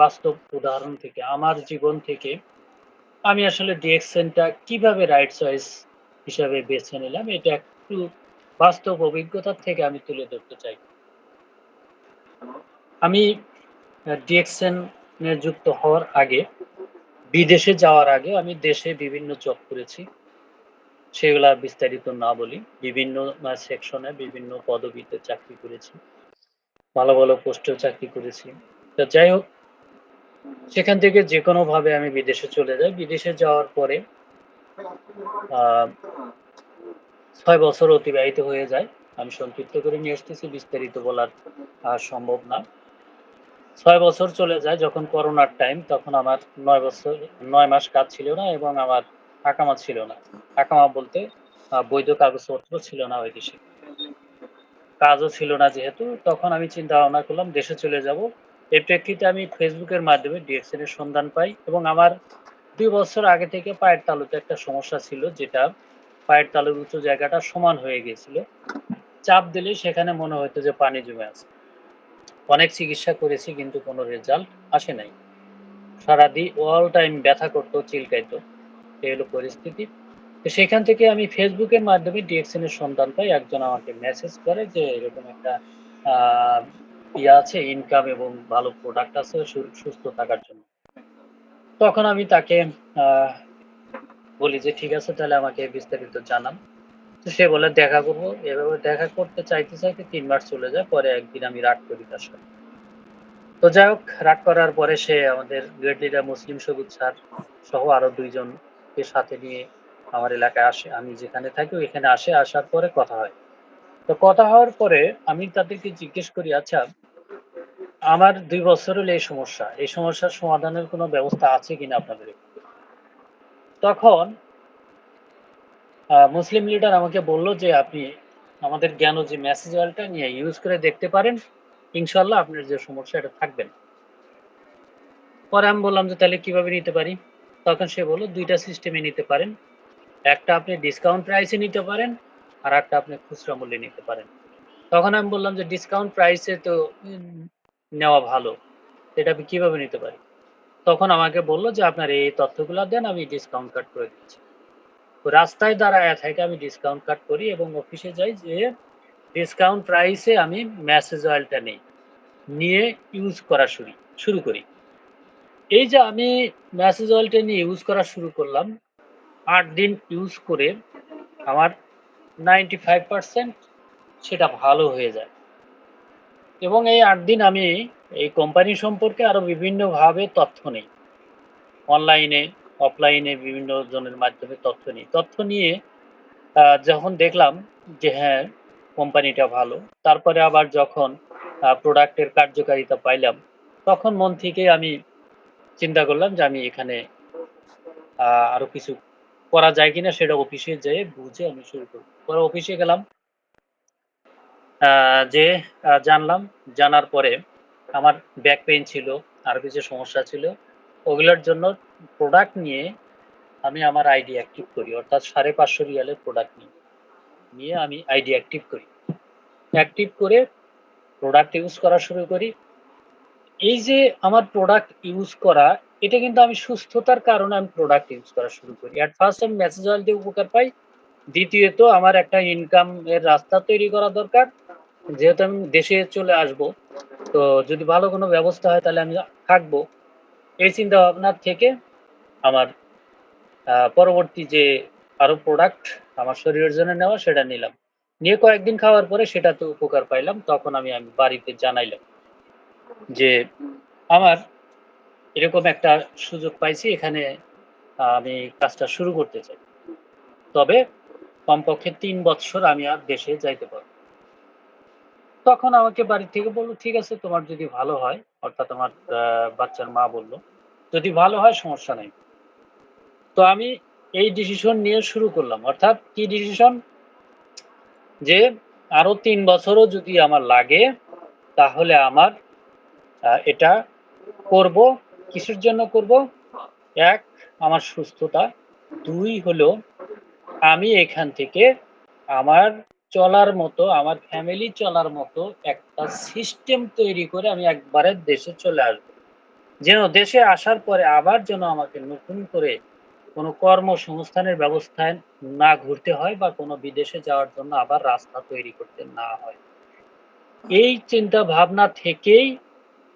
বাস্তব উদাহরণ থেকে আমার জীবন থেকে আমি আসলে ডিএক্সএনটা কিভাবে রাইট চয়েস হিসাবে বেছে নিলাম এটা একটু বাস্তব অভিজ্ঞতার থেকে আমি তুলে ধরতে চাই। আমি ডিএক্সএন এ যুক্ত হওয়ার আগে, বিদেশে যাওয়ার আগে আমি দেশে বিভিন্ন জব করেছি। সেগুলা বিস্তারিত না বলি। বিভিন্ন সেকশনে বিভিন্ন পদবিতে চাকরি করেছি। ভালো, ভালো পোস্টেও চাকরি করেছি। তো যাই হোক, সেখান থেকে যেকোনোভাবে আমি বিদেশে চলে যাই। বিদেশে যাওয়ার পরে আ ৬ বছর অতিবাহিত হয়ে যায়। আমি সংক্ষিপ্ত করে নিয়ে আসতেছি, বিস্তারিত বলার সম্ভব না। ৬ বছর চলে যায় যখন করোনার টাইম, তখন আমার ৯ মাস কাজ ছিল না এবং আমার আকামা ছিল না। আকামা বলতে বৈধ কাগজপত্র ছিল না ওই দেশে। কাজও ছিল না যেহেতু, তখন আমি চিন্তা ভাবনা করলাম দেশে চলে যাব। এর প্রেক্ষিতে আমি Facebook এর মাধ্যমে ডিএক্সএন এর সন্ধান পাই এবং আমার ২ বছর আগে থেকে পায়ের তালুতে একটা সমস্যা ছিল, যেটা পায়ের তালুর উঁচু জায়গাটা সমান হয়ে গিয়েছিল। চাপ দিলেই সেখানে মনে হইতো যে পানি জমে আছে। অনেক চিকিৎসা করেছি কিন্তু কোনো রেজাল্ট আসে নাই। অল টাইম ব্যথা করত, চিলকাইতো। এই হলো পরিস্থিতি। তো সেখান থেকে আমি Facebook এর মাধ্যমে ডিএক্সএন এর সন্ধান পাই। একজন আমাকে মেসেজ করে যে এরকম একটা আ আছে, ইনকাম এবং ভালো প্রোডাক্ট আছে সুস্থ থাকার জন্য। তখন আমি তাকে আ বলি যে, "ঠিক আছে, তাহলে আমাকে বিস্তারিত জানান।" তো সে বলে, "দেখা করব।" এভাবে দেখা করতে চাইতে, চাইতে ৩ মাস চলে যায়। পরে একদিন আমি রাগ করি তার সাথে। তো যাই হোক, রাগ করার পরে সে আমাদের গ্রেড লিডার মুসলিম সবুজ স্যার সহ আরো ২ জনকে সাথে নিয়ে আমার এলাকায় আসে। আমি যেখানে থাকি ওইখানে আসে, আসার পরে কথা হয়। তো কথা হওয়ার পরে আমি তাদেরকে জিজ্ঞেস করি, "আচ্ছা, আমার ২ বছর হলো এই সমস্যা। এই সমস্যার সমাধানের কোনো ব্যবস্থা আছে কিনা আপনাদের এখানে?" তখন মুসলিম লিডার আমাকে বলল যে, "আপনি আমাদের জ্ঞানোজি মেসেজ অয়েলটা নিয়ে ইউজ করে দেখতে পারেন। ইনশাআল্লাহ আপনার যে সমস্যা এটা থাকবে না।" পরে আমি বললাম যে, "তাহলে কিভাবে নিতে পারি?" তখন সে বলল, "২ টা সিস্টেমে নিতে পারেন। একটা আপনি ডিসকাউন্ট প্রাইস এ নিতে পারেন, আরেকটা আপনি খুচরা মূল্যে নিতে পারেন।" তখন আমি বললাম যে, "ডিসকাউন্ট প্রাইস এ তো নেওয়া ভালো। এটা আমি কিভাবে নিতে পারি?" তখন আমাকে বলল যে, "আপনার এই তথ্যগুলা দেন, আমি ডিসকাউন্ট কাট করে দিচ্ছি।" তো রাস্তায় দাঁড়ায়া থাইকা আমি ডিসকাউন্ট কাট করি এবং অফিসে যাই, যেয়ে ডিসকাউন্ট প্রাইস এ আমি মেসেজ অয়েলটা নেই। নিয়ে ইউজ করা শুরু করি। এই যে আমি মেসেজ অয়েলটা নিয়ে ইউজ করা শুরু করলাম, ৮ দিন ইউজ করে আমার 95% সেটা ভালো হয়ে যায় এবং এই ৮ দিন আমি এই কোম্পানি সম্পর্কে আরো বিভিন্নভাবে তথ্য নেই। অনলাইনে, অফলাইনে বিভিন্ন জনের মাধ্যমে তথ্য নিই। তথ্য নিয়ে যখন দেখলাম যে হ্যাঁ, কোম্পানিটা ভালো, তারপরে আবার যখন প্রোডাক্টের কার্যকারিতা পাইলাম, তখন মন থেকেই আমি চিন্তা করলাম যে আমি এখানে আ আরো কিছু করা যায় কিনা সেটা অফিসে যেয়ে বুঝে আমি শুরু করব। পরে অফিসে গেলাম, আ যেয়ে জানলাম। জানার পরে আমার ব্যাক পেইন ছিল, আরো কিছু সমস্যা ছিল। ওগুলোর জন্য প্রোডাক্ট নিয়ে আমি আমার আইডি অ্যাক্টিভ করি। অর্থাৎ ৳৫৫০ এর প্রোডাক্ট নিয়ে আমি আইডি অ্যাক্টিভ করি। অ্যাক্টিভ করে প্রোডাক্ট ইউজ করা শুরু করি। এই যে আমার প্রোডাক্ট ইউজ করা, এটা কিন্তু আমি সুস্থতার কারণে আমি প্রোডাক্ট ইউজ করা শুরু করি। এট ফার্স্ট আমি মেসেজ অয়েল দিয়ে উপকার পাই। দ্বিতীয়ত আমার একটা ইনকাম এর রাস্তা তৈরি করা দরকার। যেহেতু আমি দেশে চলে আসবো, তো যদি ভালো কোনো ব্যবস্থা হয় তাহলে আমি থাকবো। এই চিন্তা ভাবনা থেকে আমার পরবর্তী যে আরো প্রোডাক্ট আমার শরীরের জন্য নেওয়া সেটা নিলাম। নিয়ে কয়েকদিন খাওয়ার পরে সেটাতে উপকার পাইলাম। তখন আমি বাড়িতে জানাইলাম যে, "আমার এরকম একটা সুযোগ পাইছি, এখানে আমি কাজটা শুরু করতে চাই। তবে কমপক্ষে ৩ বৎসর আমি আর দেশে যাইতে পারব।" তখন আমাকে বাড়ি থেকে বলল, "ঠিক আছে, তোমার যদি ভালো হয়", অর্থাৎ আমার বাচ্চার মা বলল, "যদি ভালো হয় সমস্যা নাই।" তো আমি এই ডিসিশন নিয়ে শুরু করলাম। অর্থাৎ কি ডিসিশন? যে আরো ৩ বছরও যদি আমার লাগে তাহলে আমার এটা করব। কিসের জন্য করব? ১, আমার সুস্থতা। ২ হলো আমি এখান থেকে আমার চলার মতো, আমার ফ্যামিলি চলার মতো একটা সিস্টেম তৈরি করে আমি একবারে দেশে চলে আসবো। যেন দেশে আসার পরে আবার যেন আমাকে নতুন করে কোনো কর্মসংস্থানের ব্যবস্থায় না ঘুরতে হয় বা কোনো বিদেশে যাওয়ার জন্য আবার রাস্তা তৈরি করতে না হয়। এই চিন্তা ভাবনা থেকেই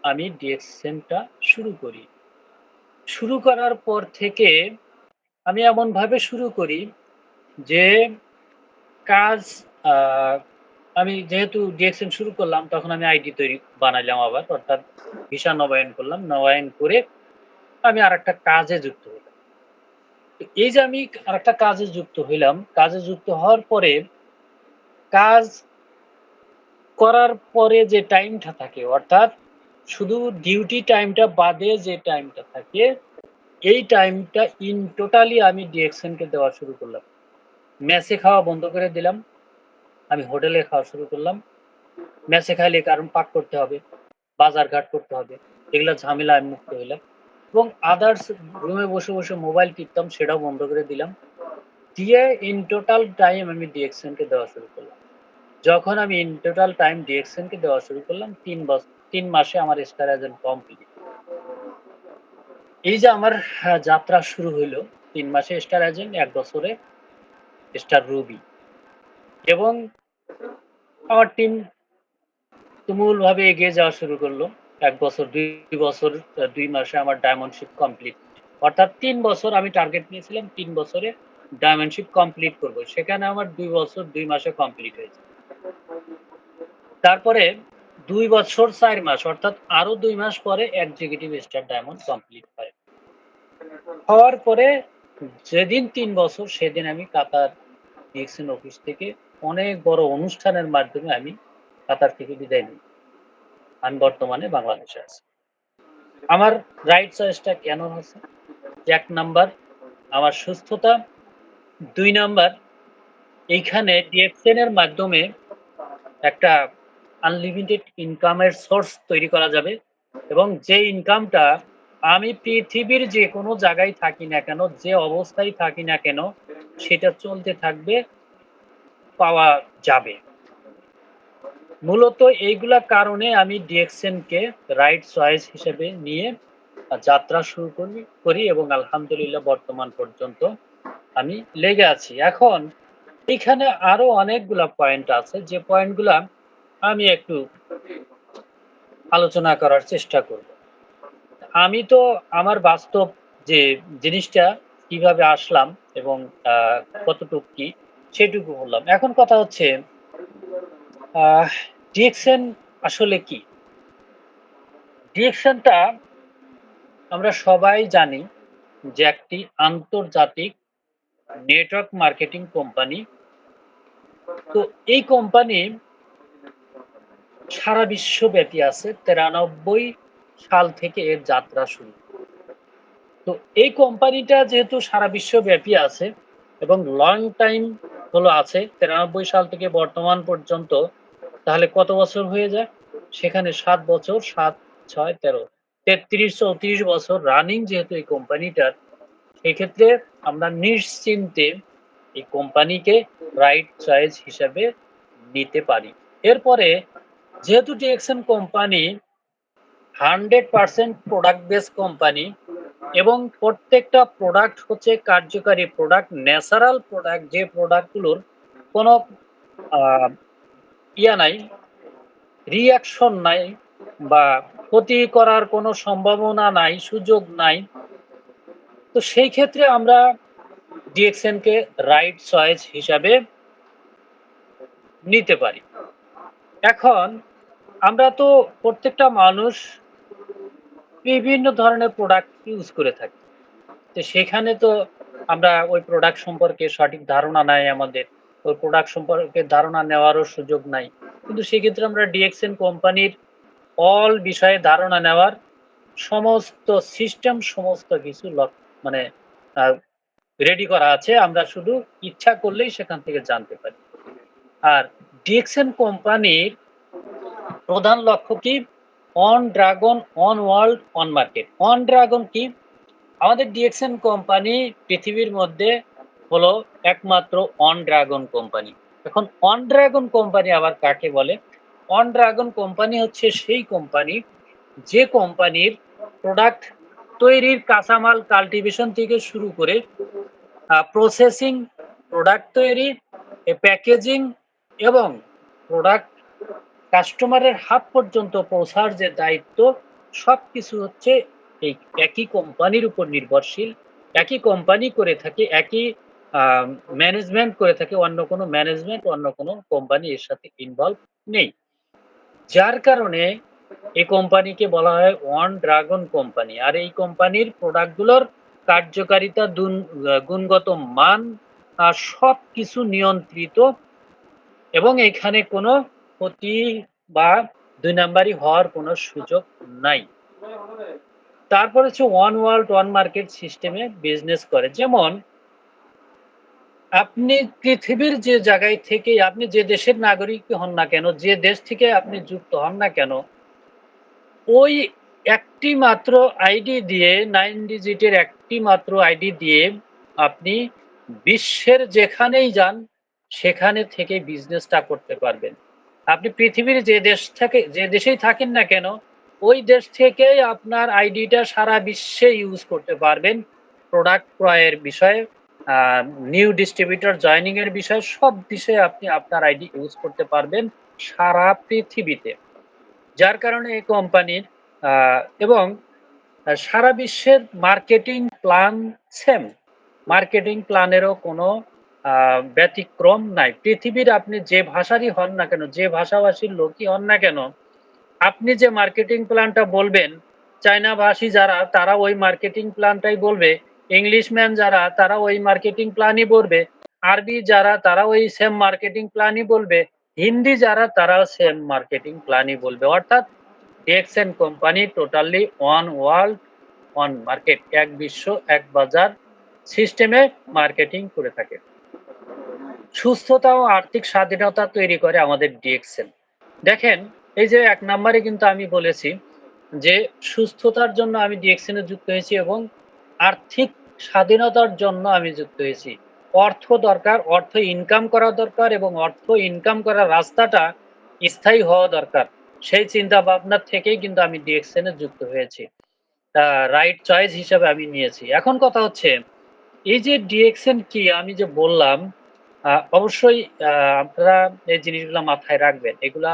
আমি ডিএক্সএনটা শুরু করি। শুরু করার পর থেকে আমি এমনভাবে শুরু করি যে কাজ আ আমি যেহেতু ডিএক্সএন শুরু করলাম তখন আমি আইডি বানাইলাম আবার অর্থাৎ ভিসা নবায়ন করলাম। নবায়ন করে আমি আরেকটা কাজে যুক্ত হলাম। তো এই যে আমি আরেকটা কাজে যুক্ত হইলাম, কাজে যুক্ত হওয়ার পরে কাজ করার পরে যে টাইমটা থাকে অর্থাৎ শুধু ডিউটি টাইমটা বাদে যে টাইমটা থাকে, এই টাইমটা ইন টোটালি আমি ডিএক্সএনকে দেওয়া শুরু করলাম। মেসে খাওয়া বন্ধ করে দিলাম। আমি হোটেলে খাওয়া শুরু করলাম। মেসে খাইলে কারণ পাক করতে হবে, বাজার-ঘাট করতে হবে। এগুলা ঝামেলা আমি মুক্ত হইলাম এবং আদার্স রুমে বসে মোবাইল টিপতাম সেটাও বন্ধ করে দিলাম। দিয়ে ইন টোটাল টাইম আমি ডিএক্সএনকে দেওয়া শুরু করলাম। যখন আমি ইন টোটাল টাইম ডিএক্সএনকে দেওয়া শুরু করলাম ৩ মাসে আমার স্টার এজেন্ট কমপ্লিট। এই যে আমার যাত্রা শুরু হইল ৩ মাসে স্টার এজেন্ট, ১ বছরে স্টার রুবি এবং আমার টিম তুমুলভাবে এগিয়ে যাওয়া শুরু করলো। ১ বছর, ২ বছর, ২ মাসে আমার ডায়মন্ডশিপ কমপ্লিট। অর্থাৎ ৩ বছর আমি টার্গেট নিয়েছিলাম ৩ বছরে ডায়মন্ডশিপ কমপ্লিট করব। সেখানে আমার ২ বছর ২ মাসে কমপ্লিট হয়েছে। তারপরে ২ বছর ৪ মাস অর্থাৎ আরো ২ মাস পরে এক্সিকিউটিভ স্টার ডায়মন্ড কমপ্লিট হয়। হওয়ার পরে যেদিন ৩ বছর সেদিন আমি কাতার ডিএক্সএন অফিস থেকে অনেক বড় অনুষ্ঠানের মাধ্যমে আমি কাতার থেকে বিদায় নিই। আমি বর্তমানে বাংলাদেশে আছি। আমার রাইট চয়েসটা কেন হচ্ছে? ১ নাম্বার আমার সুস্থতা, ২ নাম্বার এইখানে ডিএক্সএন এর মাধ্যমে একটা আনলিমিটেড ইনকামের সোর্স তৈরি করা যাবে এবং যে ইনকামটা আমি পৃথিবীর যেকোনো জায়গায় থাকি না কেন, যে অবস্থায় থাকি না কেন সেটা চলতে থাকবে, পাওয়া যাবে। মূলত এইগুলা কারণে আমি ডিএক্সএনকে রাইট চয়েস হিসেবে নিয়ে যাত্রা শুরু করি এবং আলহামদুলিল্লাহ বর্তমান পর্যন্ত আমি লেগে আছি। এখন এখানে আরো অনেকগুলা পয়েন্ট আছে যে পয়েন্টগুলা আমি একটু আলোচনা করার চেষ্টা করব। আমি তো আমার বাস্তব যে জিনিসটা কিভাবে আসলাম এবং আ কতটুক কি সেটুকু বললাম। এখন কথা হচ্ছে আহ ডিএক্সএন আসলে কি? ডিএক্সএনটা আমরা সবাই জানি যে একটি আন্তর্জাতিক নেটওয়ার্ক মার্কেটিং কোম্পানি। তো এই কোম্পানি সারা বিশ্বব্যাপী আছে। ৯৩ সাল থেকে এর যাত্রা শুরু। তো এই কোম্পানিটা যেহেতু সারা বিশ্বব্যাপী আছে এবং লং টাইম হলো আছে ৯৩ সাল থেকে বর্তমান পর্যন্ত, তাহলে কত বছর হয়ে যায়? সেখানে ৭ বছর ৭, ৬, ১৩ ৩৩-৩৪ বছর রানিং যেহেতু এই কোম্পানিটার, সেক্ষেত্রে আমরা নিশ্চিন্তে এই কোম্পানিকে রাইট চয়েস হিসাবে নিতে পারি। এরপরে যেহেতু DXN company 100% product base company এবং প্রত্যেকটা প্রোডাক্ট হচ্ছে কার্যকারী প্রোডাক্ট, ন্যাচারাল প্রোডাক্ট, যে প্রোডাক্টগুলোর কোনো আ নাই, রিঅ্যাকশন নাই বা ক্ষতি করার কোনো সম্ভাবনা নাই, সুযোগ নাই। তো সেই ক্ষেত্রে আমরা ডিএক্সএন কে রাইট চয়েস হিসাবে নিতে পারি। এখন আমরা তো প্রত্যেকটা মানুষ বিভিন্ন ধরনের প্রোডাক্ট ইউজ করে থাকি। তো সেখানে তো আমরা ওই প্রোডাক্ট সম্পর্কে সঠিক ধারণা নাই আমাদের। ওই প্রোডাক্ট সম্পর্কে ধারণা নেওয়ারও সুযোগ নাই। কিন্তু সেক্ষেত্রে আমরা ডিএক্সএন কোম্পানির অল বিষয়ে ধারণা নেওয়ার সমস্ত সিস্টেম, সমস্ত কিছু মানে আ রেডি করা আছে। আমরা শুধু ইচ্ছা করলেই সেখান থেকে জানতে পারি। আর ডিএক্সএন কোম্পানির প্রধান লক্ষ্য কি? On dragon, on world, on market. On dragon কি? আমাদের ডিএক্সএন কোম্পানি পৃথিবীর মধ্যে হলো একমাত্র অন ড্রাগন কোম্পানি। এখন অন ড্রাগন কোম্পানি আবার কাকে বলে? অন ড্রাগন কোম্পানি হচ্ছে সেই কোম্পানি যে কোম্পানির প্রোডাক্ট তৈরির কাঁচামাল কাল্টিভেশন থেকে শুরু করে প্রসেসিং, প্রোডাক্ট তৈরি, প্যাকেজিং এবং প্রোডাক্ট কাস্টমারের হাত পর্যন্ত পৌঁছার যে দায়িত্ব, সবকিছু হচ্ছে এই একই কোম্পানির উপর নির্ভরশীল। একই কোম্পানি করে থাকে, একই ম্যানেজমেন্ট করে থাকে, অন্য কোনো ম্যানেজমেন্ট, অন্য কোনো কোম্পানি এর সাথে ইনভলভ নেই। যার কারণে এই কোম্পানিকে বলা হয় ওয়ান ড্রাগন কোম্পানি। আর এই কোম্পানির প্রোডাক্টগুলোর কার্যকারিতা, গুণগত মান সবকিছু নিয়ন্ত্রিত এবং এখানে কোনো ক্ষতি বা ২ নাম্বারি হওয়ার কোনো সুযোগ নাই। তারপর হচ্ছে ওয়ান ওয়ার্ল্ড ওয়ান মার্কেট সিস্টেমে বিজনেস করে। যেমন আপনি পৃথিবীর যে জায়গায় থেকেই আপনি যে দেশের নাগরিক হন না কেন, যে দেশ থেকে আপনি যুক্ত হন না কেন, ওই একটি মাত্র আইডি দিয়ে 9 ডিজিটের একটি মাত্র আইডি দিয়ে আপনি বিশ্বের যেখানেই যান সেখানে থেকে বিজনেসটা করতে পারবেন। আপনি পৃথিবীর যে দেশেই থাকেন না কেন, ওই দেশ থেকেই আপনার আইডিটা সারা বিশ্বে ইউজ করতে পারবেন। প্রোডাক্ট ক্রয়ের বিষয়ে, আ নিউ ডিস্ট্রিবিউটর জয়েনিং এর বিষয়ে, সব বিষয়ে আপনি আপনার আইডি ইউজ করতে পারবেন সারা পৃথিবীতে। যার কারণে এই কোম্পানির আ এবং সারা বিশ্বের মার্কেটিং প্ল্যান সেম। মার্কেটিং প্ল্যানেরও কোনো আ ব্যতিক্রম নাই। পৃথিবীর আপনি যে ভাষারই হন না কেন, যে ভাষাভাষীর লোকই হন না কেন, আপনি যে মার্কেটিং প্ল্যানটা বলবেন, চায়না ভাষী যারা তারা ওই মার্কেটিং প্ল্যানটাই বলবে। ইংলিশম্যান যারা তারা ওই মার্কেটিং প্ল্যানই বলবে। আরবি যারা তারা ওই সেম মার্কেটিং প্ল্যানই বলবে। হিন্দি যারা তারাও সেম মার্কেটিং প্ল্যানই বলবে। অর্থাৎ DXN company totally one world, one market, এক বিশ্ব, এক বাজার সিস্টেমে মার্কেটিং করে থাকে। সুস্থতা ও আর্থিক স্বাধীনতা তৈরি করে আমাদের ডিএক্সএন। দেখেন, এই যে ১ নাম্বারে কিন্তু আমি বলেছি যে সুস্থতার জন্য আমি ডিএক্সএন এ যুক্ত হয়েছি এবং আর্থিক স্বাধীনতার জন্য আমি যুক্ত হয়েছি। অর্থ দরকার, অর্থ ইনকাম করা দরকার এবং অর্থ ইনকাম করার রাস্তাটা স্থায়ী হওয়া দরকার। সেই চিন্তা ভাবনা থেকেই কিন্তু আমি ডিএক্সএন এ যুক্ত হয়েছি। আ রাইট চয়েস হিসাবে আমি নিয়েছি। এখন কথা হচ্ছে এই যে ডিরেকশন কি আমি যে বললাম, অবশ্যই আ আপনারা এই জিনিসগুলা মাথায় রাখবেন। এগুলা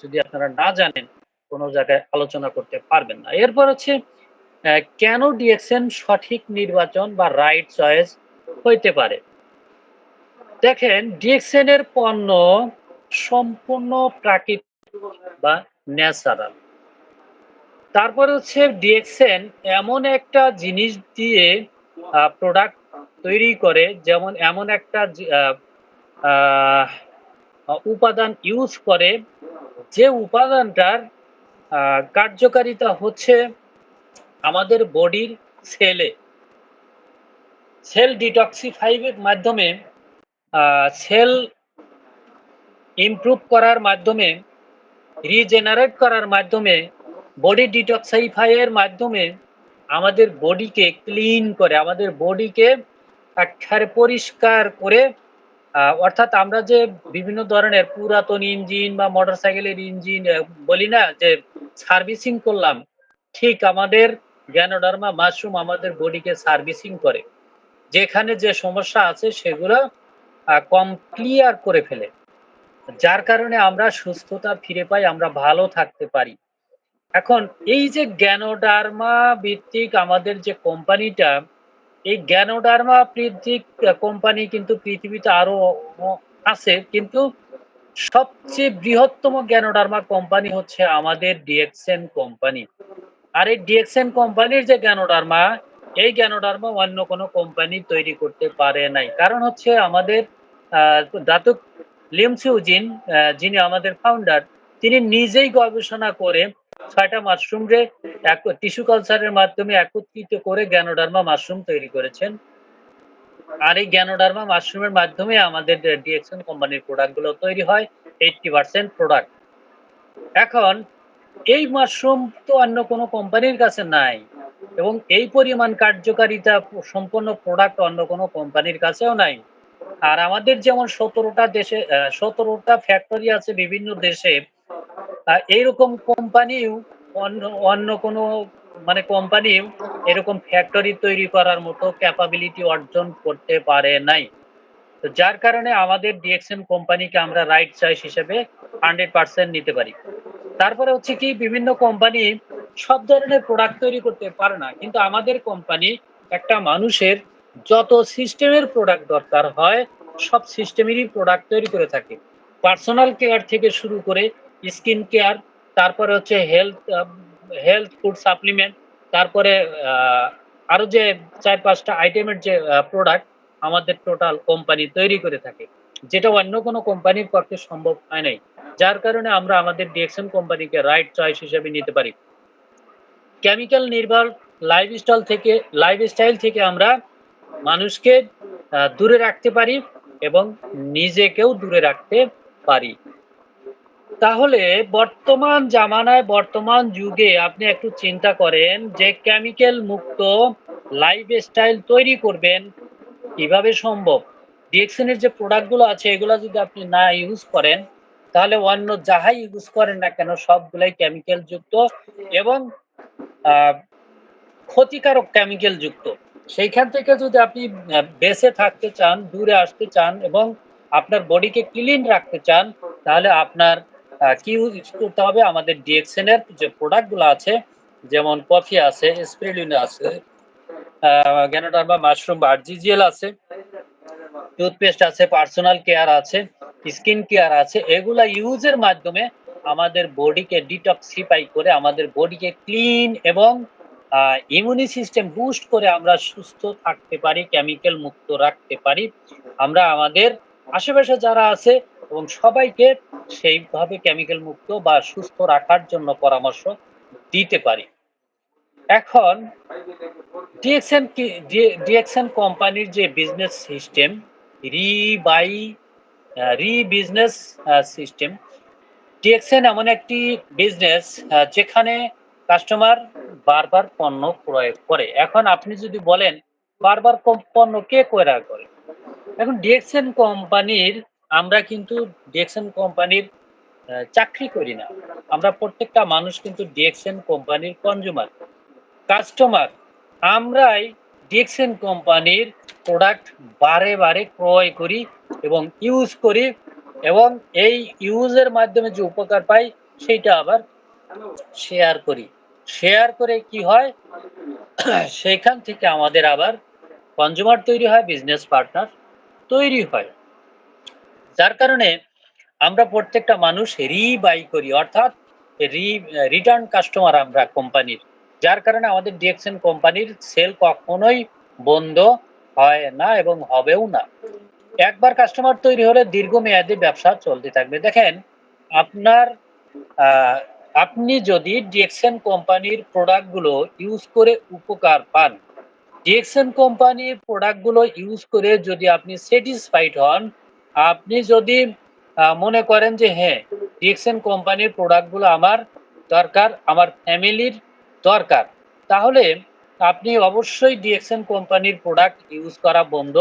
যদি আপনারা না জানেন, কোন জায়গায় আলোচনা করতে পারবেন না। এরপর হচ্ছে কেন ডিরেকশন সঠিক নির্বাচন বা রাইট চয়েস হইতে পারে? দেখেন, ডিরেকশন এর পণ্য সম্পূর্ণ প্রাকৃতিক বা ন্যাচারাল। তারপরে হচ্ছে ডিএক্সএন এমন একটা জিনিস দিয়ে প্রোডাক্ট তৈরি করে, যেমন এমন একটা আহ, উপাদান ইউজ করে যে উপাদানটার কার্যকারিতা হচ্ছে আমাদের বডির সেলে সেল ডিটক্সিফাইয়ের মাধ্যমে, সেল ইমপ্রুভ করার মাধ্যমে, রিজেনারেট করার মাধ্যমে, বডি ডিটক্সিফাইয়ের মাধ্যমে আমাদের বডিকে ক্লিন করে, আমাদের বডিকে একেবারে পরিষ্কার করে, অর্থাৎ আমরা যে বিভিন্ন ধরনের পুরাতন ইঞ্জিন বা মোটরসাইকেলের ইঞ্জিন বলি না যে সার্ভিসিং করলাম, ঠিক আমাদের গ্যানোডার্মা মাশরুম আমাদের বডিকে সার্ভিসিং করে। যেখানে যে সমস্যা আছে সেগুলো ক্লিয়ার করে ফেলে। যার কারণে আমরা সুস্থতা ফিরে পাই, আমরা ভালো থাকতে পারি। এখন এই যে গ্যানোডার্মা ভিত্তিক আমাদের যে কোম্পানিটা, এই গ্যানোডার্মা ভিত্তিক কোম্পানি কিন্তু পৃথিবীতে আরো আছে। কিন্তু সবচেয়ে বৃহত্তম গ্যানোডার্মা কোম্পানি হচ্ছে আমাদের ডিএক্সএন কোম্পানি। আর এই ডিএক্সএন কোম্পানির যে গ্যানোডার্মা, এই গ্যানোডার্মা অন্য কোনো কোম্পানি তৈরি করতে পারে নাই। কারণ হচ্ছে আমাদের আ দাতুক লিমসিউজিন, যিনি আমাদের ফাউন্ডার, তিনি নিজেই গবেষণা করে ৬ টা মাশরুমরে টিস্যু কালচারের মাধ্যমে একত্রিত করে গ্যানোডার্মা মাশরুম তৈরি করেছেন। আর এই গ্যানোডার্মা মাশরুমের মাধ্যমে আমাদের ডিএক্সএন কোম্পানির প্রোডাক্ট গুলো তৈরি হয়। 80% প্রোডাক্ট। এখন এই মাশরুম তো অন্য কোনো কোম্পানির কাছে নাই এবং এই পরিমাণ কার্যকারিতা সম্পন্ন প্রোডাক্ট অন্য কোনো কোম্পানির কাছেও নাই। আর আমাদের যেমন ১৭ টা দেশে ১৭ টা ফ্যাক্টরি আছে বিভিন্ন দেশে, এইরকম কোম্পানিও অন্য অন্য কোনো মানে কোম্পানি এরকম ফ্যাক্টরি তৈরি করার মতো ক্যাপাবিলিটি অর্জন করতে পারে নাই। তো যার কারণে আমাদের ডিএক্সএন কোম্পানিকে আমরা রাইট চয়েস হিসেবে 100% নিতে পারি। তারপরে হচ্ছে কি বিভিন্ন কোম্পানি সব ধরনের প্রোডাক্ট তৈরি করতে পারে না। কিন্তু আমাদের কোম্পানি একটা মানুষের যত সিস্টেমের প্রোডাক্ট দরকার হয়, সব সিস্টেমেরই প্রোডাক্ট তৈরি করে থাকে। পার্সোনাল কেয়ার থেকে শুরু করে স্কিন কেয়ার, তারপরে হচ্ছে হেলথ ফুড সাপ্লিমেন্ট, তারপরে আ আরো যে ৪-৫ টা আইটেমের যে প্রোডাক্ট আমাদের টোটাল কোম্পানি তৈরি করে থাকে। যেটা অন্য কোনো কোম্পানির পক্ষে সম্ভব হয় নাই। যার কারণে আমরা আমাদের ডিএক্সএন কোম্পানিকে রাইট চয়েস হিসেবে নিতে পারি। কেমিক্যাল নির্ভর লাইফস্টাইল থেকে আমরা মানুষকে দূরে রাখতে পারি এবং নিজেকেও দূরে রাখতে পারি। তাহলে বর্তমান জামানায়, বর্তমান যুগে আপনি একটু চিন্তা করেন যে কেমিক্যাল মুক্ত লাইফস্টাইল তৈরি করবেন কিভাবে সম্ভব? ডিএক্সএন এর যে প্রোডাক্ট গুলো আছে এগুলা যদি আপনি না ইউজ করেন, তাহলে অন্য যাহাই ইউজ করেন না কেন সবগুলাই কেমিক্যাল যুক্ত এবং আ ক্ষতিকারক কেমিক্যাল যুক্ত। সেইখান থেকে যদি আপনি বেঁচে থাকতে চান, দূরে আসতে চান এবং আপনার বডিকে ক্লিন রাখতে চান, তাহলে আপনার কি ইউজ করতে হবে? আমাদের ডিএক্সএন এর যে প্রোডাক্ট গুলো আছে, যেমন কফি আছে, স্পিরুলিনা আছে, গ্যানোডার্মা মাশরুম বা আরজিজিএল আছে, টুথপেস্ট আছে, পার্সোনাল কেয়ার আছে, স্কিন কেয়ার আছে। এগুলা ইউজের মাধ্যমে আমাদের বডিকে ডিটক্সিফাই করে আমাদের বডিকে ক্লিন এবং ইমিউনি সিস্টেম বুস্ট করে আমরা সুস্থ থাকতে পারি, কেমিক্যাল মুক্ত রাখতে পারি। আমরা আমাদের আশেপাশে যারা আছে এবং সবাইকে সেইভাবে কেমিক্যাল মুক্ত বা সুস্থ রাখার জন্য পরামর্শ দিতে পারি। এখন ডিএক্সএন কোম্পানির যে বিজনেস সিস্টেম, রি বাই রি বিজনেস সিস্টেম, ডিএক্সএন এমন একটি বিজনেস যেখানে কাস্টমার বারবার পণ্য ক্রয় করে। এখন আপনি যদি বলেন বারবার পণ্য কে ক্রয় করে? এখন ডিএক্সএন কোম্পানির আমরা কিন্তু ডিএক্সএন কোম্পানির চাকরি করি না। আমরা প্রত্যেকটা মানুষ কিন্তু ডিএক্সএন কোম্পানির কনজিউমার, কাস্টমার। আমরাই ডিএক্সএন কোম্পানির প্রোডাক্ট বারে ক্রয় করি এবং ইউজ করি এবং এই ইউজের মাধ্যমে যে উপকার পাই সেইটা আবার শেয়ার করি। শেয়ার করে কি হয়? সেখান থেকে আমাদের আবার কনজিউমার তৈরি হয়, বিজনেস পার্টনার তৈরি হয়। যার কারণে আমরা প্রত্যেকটা মানুষ রি-বাই করি অর্থাৎ রি রিটার্ন কাস্টমার আমরা কোম্পানির। যার কারণে আমাদের ডিএক্সএন কোম্পানির সেল কখনোই বন্ধ হয় না এবং হবেও না। একবার কাস্টমার তৈরি হলে দীর্ঘমেয়াদী ব্যবসা চলতে থাকবে। দেখেন, আপনার আ আপনি যদি ডিএক্সএন কোম্পানির প্রোডাক্ট গুলো ইউজ করে উপকার পান, ডিএক্সএন কোম্পানির প্রোডাক্ট গুলো ইউজ করে যদি আপনি স্যাটিসফাইড হন, আপনি যদি মনে করেন যে হ্যাঁ, ডিএক্সএন কোম্পানির প্রোডাক্ট গুলো আমার দরকার, আমার ফ্যামিলির দরকার, তাহলে আপনি অবশ্যই ডিএক্সএন কোম্পানির প্রোডাক্ট ইউজ করা বন্ধ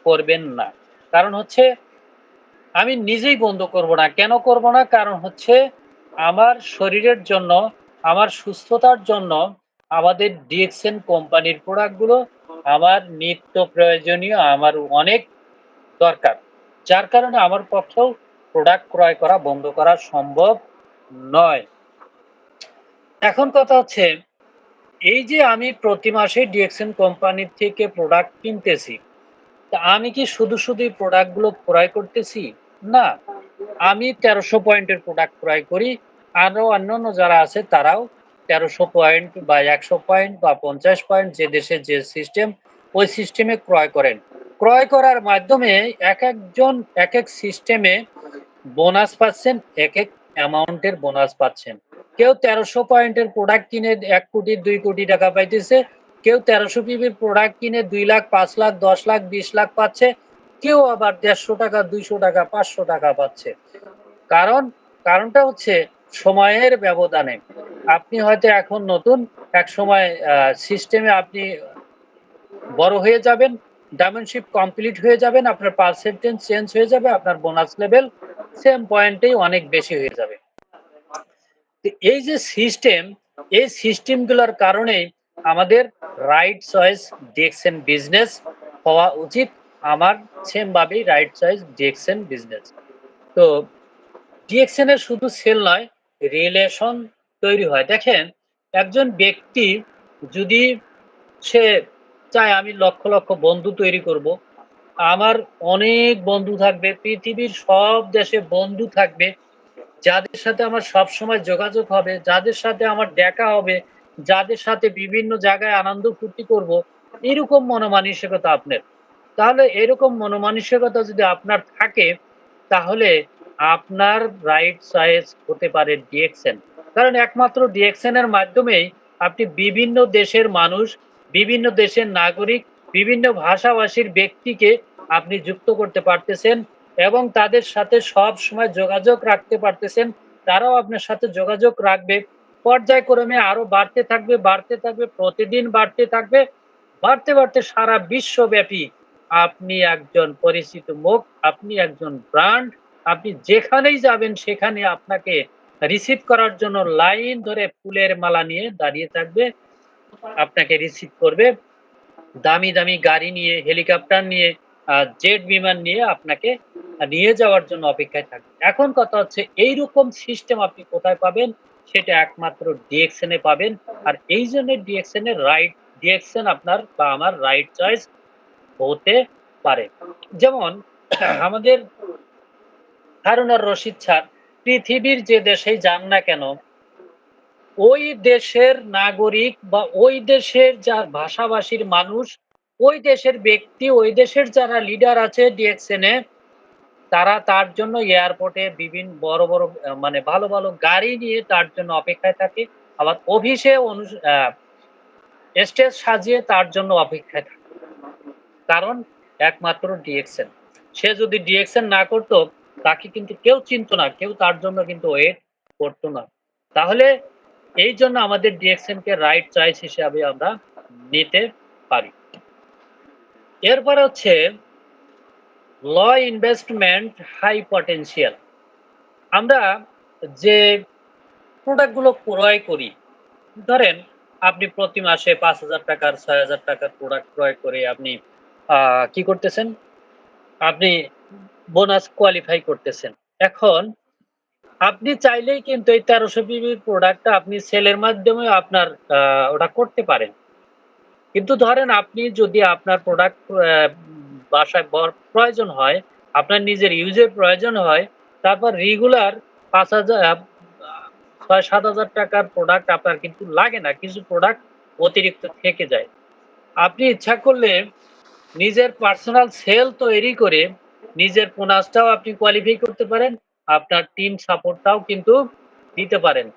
করবেন না। কারণ হচ্ছে আমি নিজেই বন্ধ করব না। কেন করব না? কারণ হচ্ছে আমার শরীরের জন্য, আমার সুস্থতার জন্য আমাদের ডিএক্সএন কোম্পানির প্রোডাক্ট গুলো আমার নিত্য প্রয়োজনীয়, আমার অনেক দরকার। যার কারণে আমার পক্ষেও প্রোডাক্ট ক্রয় করা বন্ধ করা সম্ভব নয়। এখন কথা হচ্ছে, এই যে আমি প্রতি মাসে ডিএক্সএন কোম্পানির থেকে প্রোডাক্ট কিনতেছি, তা আমি কি শুধুই প্রোডাক্ট গুলো ক্রয় করতেছি? না। আমি ১৩০০ পয়েন্টের প্রোডাক্ট ক্রয় করি। আরো অন্যান্য যারা আছে তারাও ১৩০০ পয়েন্ট বা ১০০ পয়েন্ট বা ৫০ পয়েন্ট যে দেশে যে সিস্টেম, ওই সিস্টেমে ক্রয় করেন। ক্রয় করার মাধ্যমে একেকজন একেক সিস্টেমে বোনাস পাচ্ছেন, একেক অ্যামাউন্টের বোনাস পাচ্ছেন। কেউ ১৩০০ পয়েন্টের প্রোডাক্ট কিনে ১,০০,০০,০০০, ২,০০,০০,০০০ টাকা পাইতেছে। কেউ ১৩০০ পিবির প্রোডাক্ট কিনে ২,০০,০০০, ৫,০০,০০০, ১০,০০,০০০, ২০,০০,০০০ পাচ্ছে। কেউ আবার ১৫০ টাকা, ২০০ টাকা, ৫০০ টাকা পাচ্ছে। কারণ কারণটা হচ্ছে সময়ের ব্যবধানে। আপনি হয়তো এখন নতুন, একসময় সিস্টেমে আপনি বড় হয়ে যাবেন, ডায়মন্ডশিপ কমপ্লিট হয়ে যাবেন, আপনার পার্সেন্টেজ চেঞ্জ হয়ে যাবে, আপনার বোনাস লেভেল সেম পয়েন্টেই অনেক বেশি হয়ে যাবে। তো এই যে সিস্টেম, এই সিস্টেমগুলোর কারণেই আমাদের রাইট চয়েস ডিএক্সএন বিজনেস হওয়া উচিত। আমার সেম ভাবেই রাইট চয়েস ডিএক্সএন বিজনেস। তো ডিএক্সএন এর শুধু সেল নয়, রিলেশন তৈরি হয়। দেখেন, একজন ব্যক্তি যদি সে চায় আমি লক্ষ, লক্ষ বন্ধু তৈরি করব। আমার অনেক বন্ধু থাকবে, পৃথিবীর সব দেশে বন্ধু থাকবে। যাদের সাথে আমার সবসময় যোগাযোগ হবে, যাদের সাথে আমার দেখা হবে, যাদের সাথে বিভিন্ন জায়গায় আনন্দ ফুর্তি করব, এরকম মনোমানসিকতা আপনার। তাহলে এরকম মনোমানসিকতা যদি আপনার থাকে, তাহলে আপনার রাইট চয়েস হতে পারে ডিএক্সএন। কারণ একমাত্র ডিএক্সএন এর মাধ্যমেই আপনি বিভিন্ন দেশের মানুষ, বিভিন্ন দেশের নাগরিক, বিভিন্ন ভাষাভাষীর ব্যক্তিকে আপনি যুক্ত করতে পারতেছেন এবং তাদের সাথে সবসময় যোগাযোগ রাখতে পারতেছেন। তারাও আপনার সাথে যোগাযোগ রাখবে। পর্যায়ক্রমে আরো বাড়তে থাকবে, বাড়তে থাকবে, প্রতিদিন বাড়তে থাকবে। বাড়তে, বাড়তে সারা বিশ্বব্যাপী আপনি একজন পরিচিত মুখ, আপনি একজন ব্র্যান্ড। আপনি যেখানেই যাবেন সেখানে আপনাকে রিসিভ করার জন্য লাইন ধরে ফুলের মালা নিয়ে দাঁড়িয়ে থাকবে। আপনাকে রিসিভ করবে। দামি, দামি গাড়ি নিয়ে, হেলিকপ্টার নিয়ে, জেট বিমান নিয়ে আপনাকে নিয়ে যাওয়ার জন্য অপেক্ষায় থাকবে। এখন কথা হচ্ছে এইরকম সিস্টেম আপনি কোথায় পাবেন? সেটা একমাত্র ডিএক্সএন এ পাবেন। আর এইজন্য ডিএক্সএন আপনার বা আমার রাইট চয়েস হতে পারে। যেমন আমাদের হারুন-আর রশিদ স্যার পৃথিবীর যে দেশেই যান না কেন, ওই দেশের নাগরিক বা ওই দেশের যার ভাষাভাষীর মানুষ, ওই দেশের ব্যক্তি, ওই দেশের যারা লিডার আছে ডিএক্সএন এ, তারা তার জন্য এয়ারপোর্টে বড়, বড় মানে ভালো, ভালো গাড়ি নিয়ে তার জন্য অপেক্ষায় থাকে। আবার অফিসে স্টেজ সাজিয়ে তার জন্য অপেক্ষায় থাকে। কারণ একমাত্র ডিএক্সএন। সে যদি ডিএক্সএন না করত, তাকে কিন্তু কেউ চিনত না। কেউ তার জন্য কিন্তু ওয়েট করত না। তাহলে এইজন্য আমাদের ডিএক্সএন কে রাইট চয়েস হিসাবে আমরা নিতে পারি। এরপরে হচ্ছে ল ইনভেস্টমেন্ট হাই পটেনশিয়াল। আমরা যে প্রোডাক্ট গুলো ক্রয় করি, ধরেন আপনি প্রতি মাসে ৳৫,০০০ ৳৬,০০০ প্রোডাক্ট ক্রয় করে আপনি কি করতেছেন? আপনি বোনাস কোয়ালিফাই করতেছেন। এখন আপনি চাইলেই কিন্তু এই ১৩০০ পিভির প্রোডাক্টটা আপনি সেলের মাধ্যমে আপনার ওটা করতে পারেন। কিন্তু ধরেন আপনি যদি আপনার প্রোডাক্ট বাসায় প্রয়োজন হয়, আপনার নিজের ইউজের প্রয়োজন হয়, তারপর রেগুলার ৫,০০০ ৬,০০০-৭,০০০ টাকার প্রোডাক্ট আপনার কিন্তু লাগে না। কিছু প্রোডাক্ট অতিরিক্ত থেকে যায়। আপনি ইচ্ছা করলে নিজের পার্সোনাল সেল তৈরি করে নিজের বোনাসটাও আপনি কোয়ালিফাই করতে পারেন। আপনার টিম সাপোর্টটাও কিন্তু দিতে পারেন।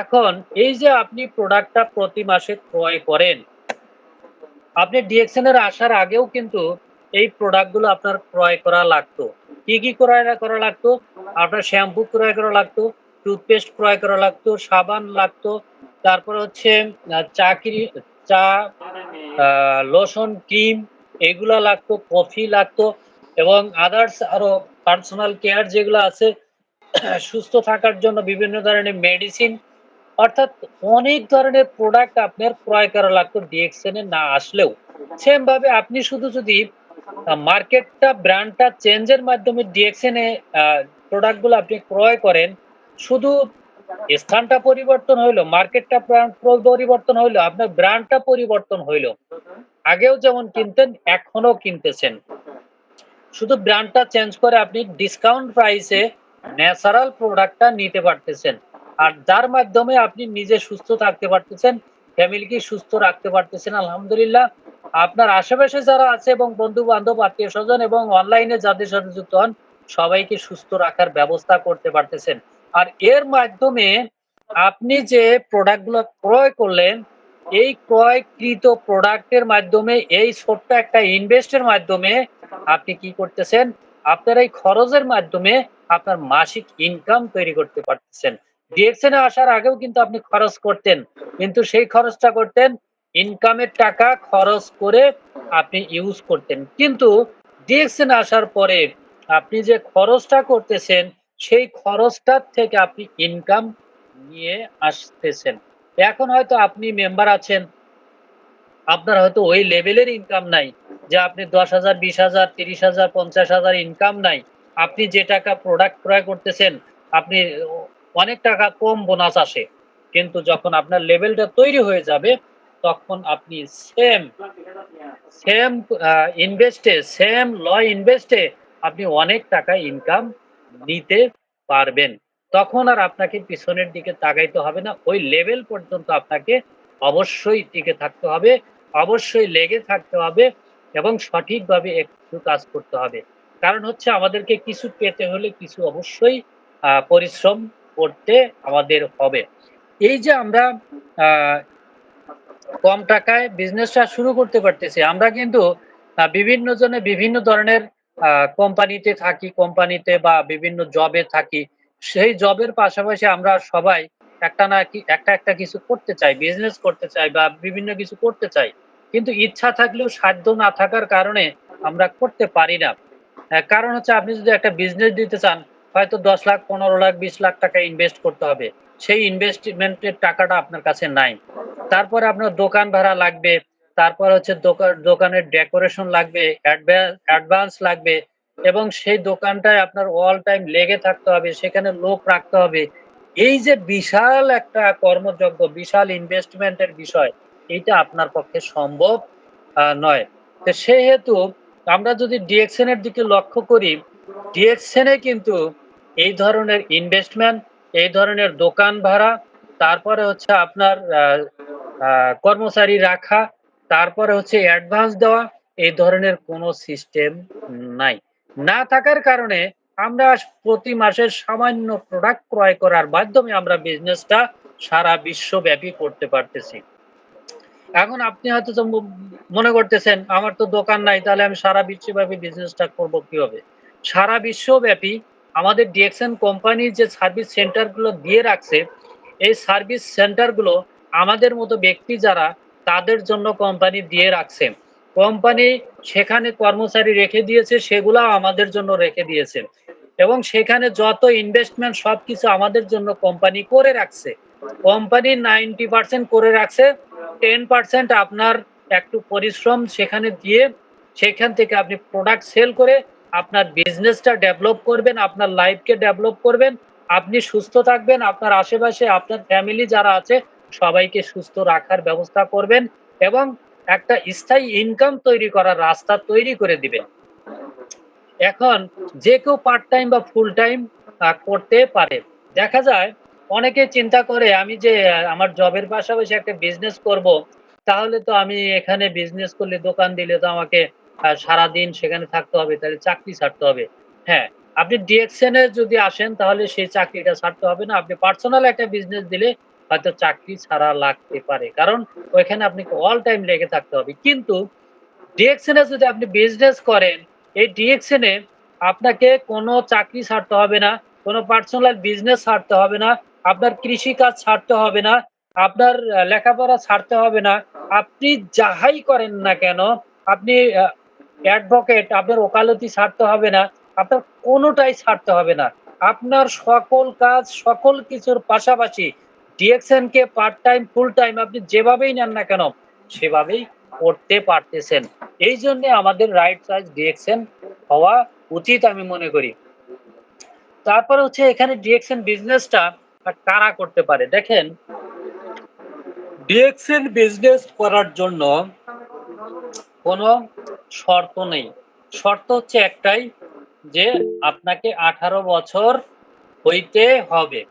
এখন এই যে আপনি প্রোডাক্টটা প্রতি মাসে ক্রয় করেন, আপনি ডিএক্সএন এর আসার আগেও কিন্তু এই প্রোডাক্ট গুলো আপনার ক্রয় করা লাগতো। কি, কি ক্রয় করা লাগতো? আপনার শ্যাম্পু ক্রয় করা লাগতো, টুথপেস্ট ক্রয় করা লাগতো, সাবান লাগতো। তারপরে হচ্ছে চা, লোশন, ক্রিম এগুলা লাগতো, কফি লাগতো এবং আদার্স আরো পার্সোনাল কেয়ার যেগুলো আছে সুস্থ থাকার জন্য বিভিন্ন ধরনের মেডিসিন, অর্থাৎ অনেক ধরনের প্রোডাক্ট আপনার ক্রয় করা লাগতো ডিএক্সএন এ না আসলেও। সেম ভাবে আপনি শুধু যদি মার্কেটটা ব্র্যান্ডটা চেঞ্জের মাধ্যমে ডিএক্সএন এ প্রোডাক্ট গুলো আপনি ক্রয় করেন, শুধু স্থানটা পরিবর্তন হইলো, মার্কেটটা পরিবর্তন হইলো, আপনার ব্র্যান্ডটা পরিবর্তন হইলো। আগেও যেমন কিনতেন এখনো কিনতেছেন। শুধু ব্র্যান্ডটা চেঞ্জ করে আপনি ডিসকাউন্ট প্রাইসে ন্যাচারাল প্রোডাক্টটা নিতে পারতেছেন। আর যার মাধ্যমে আপনি নিজে সুস্থ থাকতে পারতেছেন, ফ্যামিলিকে সুস্থ রাখতে পারতেছেন আলহামদুলিল্লাহ। আপনার আশেপাশে যারা আছে এবং বন্ধু-বান্ধব, আত্মীয়স্বজন এবং অনলাইনে যাদের সাথে যুক্ত হন, সবাইকে সুস্থ রাখার ব্যবস্থা করতে পারতেছেন। আর এর মাধ্যমে আপনি যে প্রোডাক্ট গুলো ক্রয় করলেন, এই ক্রয়কৃত প্রোডাক্টের মাধ্যমে এই ছোট্ট একটা ইনভেস্টের মাধ্যমে আপনি কি করতেছেন? আপনার এই খরচের মাধ্যমে আপনার মাসিক ইনকাম তৈরি করতে পারতেছেন। ডিএক্সএন এ আসার আগেও কিন্তু আপনি খরচ করতেন। কিন্তু সেই খরচটা করতেন ইনকামের টাকা খরচ করে আপনি ইউজ করতেন। কিন্তু ডিএক্সএন আসার পরে আপনি যে খরচটা করতেছেন, সেই খরচটার থেকে আপনি ইনকাম নিয়ে আসতেছেন। এখন হয়তো আপনি মেম্বার আছেন, আপনার হয়তো ওই লেভেলের ইনকাম নাই যে আপনি ১০,০০০, ২০,০০০, ৩০,০০০, ৫০,০০০ ইনকাম নাই। আপনি যে টাকা প্রোডাক্ট ক্রয় করতেছেন, আপনি অ অনেক টাকা কম বোনাস আসে। কিন্তু যখন আপনার লেভেলটা তৈরি হয়ে যাবে, তখন আপনি সেম সেম আ ইনভেস্টে সেম ইনভেস্টে আপনি অনেক টাকা ইনকাম নিতে পারবেন। তখন আর আপনাকে পিছনের দিকে তাকাইতে হবে না। ওই লেভেল পর্যন্ত আপনাকে অবশ্যই টিকে থাকতে হবে, অবশ্যই লেগে থাকতে হবে এবং সঠিকভাবে একটু কাজ করতে হবে। কারণ হচ্ছে আমাদেরকে কিছু পেতে হলে কিছু অবশ্যই পরিশ্রম করতে আমাদের হবে। এই যে আমরা আ কম টাকায় বিজনেসটা শুরু করতে পারতেছি। আমরা কিন্তু বিভিন্ন জনে বিভিন্ন ধরনের আ কোম্পানিতে থাকি, কোম্পানিতে বা বিভিন্ন জবে থাকি। সেই জবের পাশাপাশি আমরা সবাই একটা না কি একটা কিছু করতে চাই, বিজনেস করতে চাই বা বিভিন্ন কিছু করতে চাই। কিন্তু ইচ্ছা থাকলেও সাধ্য না থাকার কারণে আমরা করতে পারি না। কারণ হচ্ছে আপনি যদি একটা বিজনেস দিতে চান, হয়তো ১০,০০,০০০, ১৫,০০,০০০, ২০,০০,০০০ টাকা ইনভেস্ট করতে হবে। সেই ইনভেস্টমেন্ট এর টাকাটা আপনার কাছে নাই। তারপরে আপনার দোকান ভাড়া লাগবে। তারপর হচ্ছে দোকানের ডেকোরেশন লাগবে, অ্যাডভান্স লাগবে এবং সেই দোকানটায় আপনার অল টাইম লেগে থাকতে হবে। সেখানে লোক রাখতে হবে। এই যে বিশাল একটা কর্মযজ্ঞ, বিশাল ইনভেস্টমেন্ট এর বিষয়, এইটা আপনার পক্ষে সম্ভব নয়। তো সেহেতু আমরা যদি ডিএকশন এর দিকে লক্ষ্য করি, ডিএকশন এ কিন্তু এই ধরনের ইনভেস্টমেন্ট, এই ধরনের দোকান ভাড়া, তারপরে হচ্ছে আপনার আ আ কর্মচারী রাখা, তারপরে হচ্ছে অ্যাডভান্স দেওয়া, এই ধরনের কোনো সিস্টেম নাই। না থাকার কারণে আমরা প্রতি মাসে সামান্য প্রোডাক্ট ক্রয় করার মাধ্যমে আমরা বিজনেসটা সারা বিশ্বব্যাপী করতে পারতেছি। এখন আপনি হয়তো মনে করতেছেন, আমার তো দোকান নাই, তাহলে আমি সারা বিশ্বব্যাপী বিজনেসটা করব কিভাবে? সারা বিশ্বব্যাপী আমাদের ডিএক্সএন কোম্পানি যে সার্ভিস সেন্টার গুলো দিয়ে রাখছে, এই সার্ভিস সেন্টার গুলো আমাদের মতো ব্যক্তি যারা, তাদের জন্য কোম্পানি দিয়ে রাখছে। কোম্পানি সেখানে কর্মচারী রেখে দিয়েছে, সেগুলাও আমাদের জন্য রেখে দিয়েছে। এবং সেখানে যত ইনভেস্টমেন্ট সবকিছু আমাদের জন্য কোম্পানি করে রাখছে। কোম্পানি 90% করে রাখছে। 10% আপনার একটু পরিশ্রম সেখানে দিয়ে, সেখান থেকে আপনি প্রোডাক্ট সেল করে আপনার বিজনেসটা ডেভেলপ করবেন, আপনার লাইফকে ডেভেলপ করবেন। আপনি সুস্থ থাকবেন, আপনার আশেপাশে আপনার ফ্যামিলি যারা আছে সবাইকে সুস্থ রাখার ব্যবস্থা করবেন এবং একটা স্থায়ী ইনকাম তৈরি করার রাস্তা তৈরি করে দিবেন। এখন যে কেউ পার্ট টাইম বা ফুল টাইম করতে পারে। দেখা যায় অনেকে চিন্তা করে আমি যে আমার জবের পাশাপাশি একটা বিজনেস করব, তাহলে তো আমি এখানে বিজনেস করলে দোকান দিলে তো আমাকে সারাদিন সেখানে থাকতে হবে, তাহলে চাকরি ছাড়তে হবে। হ্যাঁ, আপনি ডিএকশন এ যদি আসেন তাহলে সেই চাকরিটা ছাড়তে হবে না। আপনি পার্সোনাল একটা বিজনেস দিলে হয়তো চাকরি ছাড়া লাগতে পারে। কারণ ওইখানে আপনাকে অল টাইম লেগে থাকতে হবে। কিন্তু ডিএকশন এ যদি আপনি বিজনেস করেন, এই ডিএকশন এ আপনাকে কোনো চাকরি ছাড়তে হবে না, কোনো পার্সোনাল বিজনেস ছাড়তে হবে না, আপনার কৃষিকাজ ছাড়তে হবে না, আপনার লেখাপড়া ছাড়তে হবে না। আপনি যাহাই করেন না কেন, আপনি অ্যাডভোকেট, আপনার ওকালতি ছাড়তে হবে না, আপনার কোনোটাই ছাড়তে হবে না। আপনার সকল কাজ, সকল কিছুর পাশাপাশি ডিএকশন কে পার্ট টাইম, ফুল টাইম আপনি যেভাবেই নেন না কেন, সেভাবেই করতে পারতেছেন। এইজন্যে আমাদের রাইট চয়েস ডিরেকশন হওয়া উচিত আমি মনে করি। তারপরে হচ্ছে এখানে ডিরেকশন বিজনেসটা কারা করতে পারে? দেখেন, ডিরেকশন বিজনেস করার জন্য কোনো শর্ত নেই। শর্ত হচ্ছে একটাই যে আপনাকে ১৮ বছর হইতে হবে।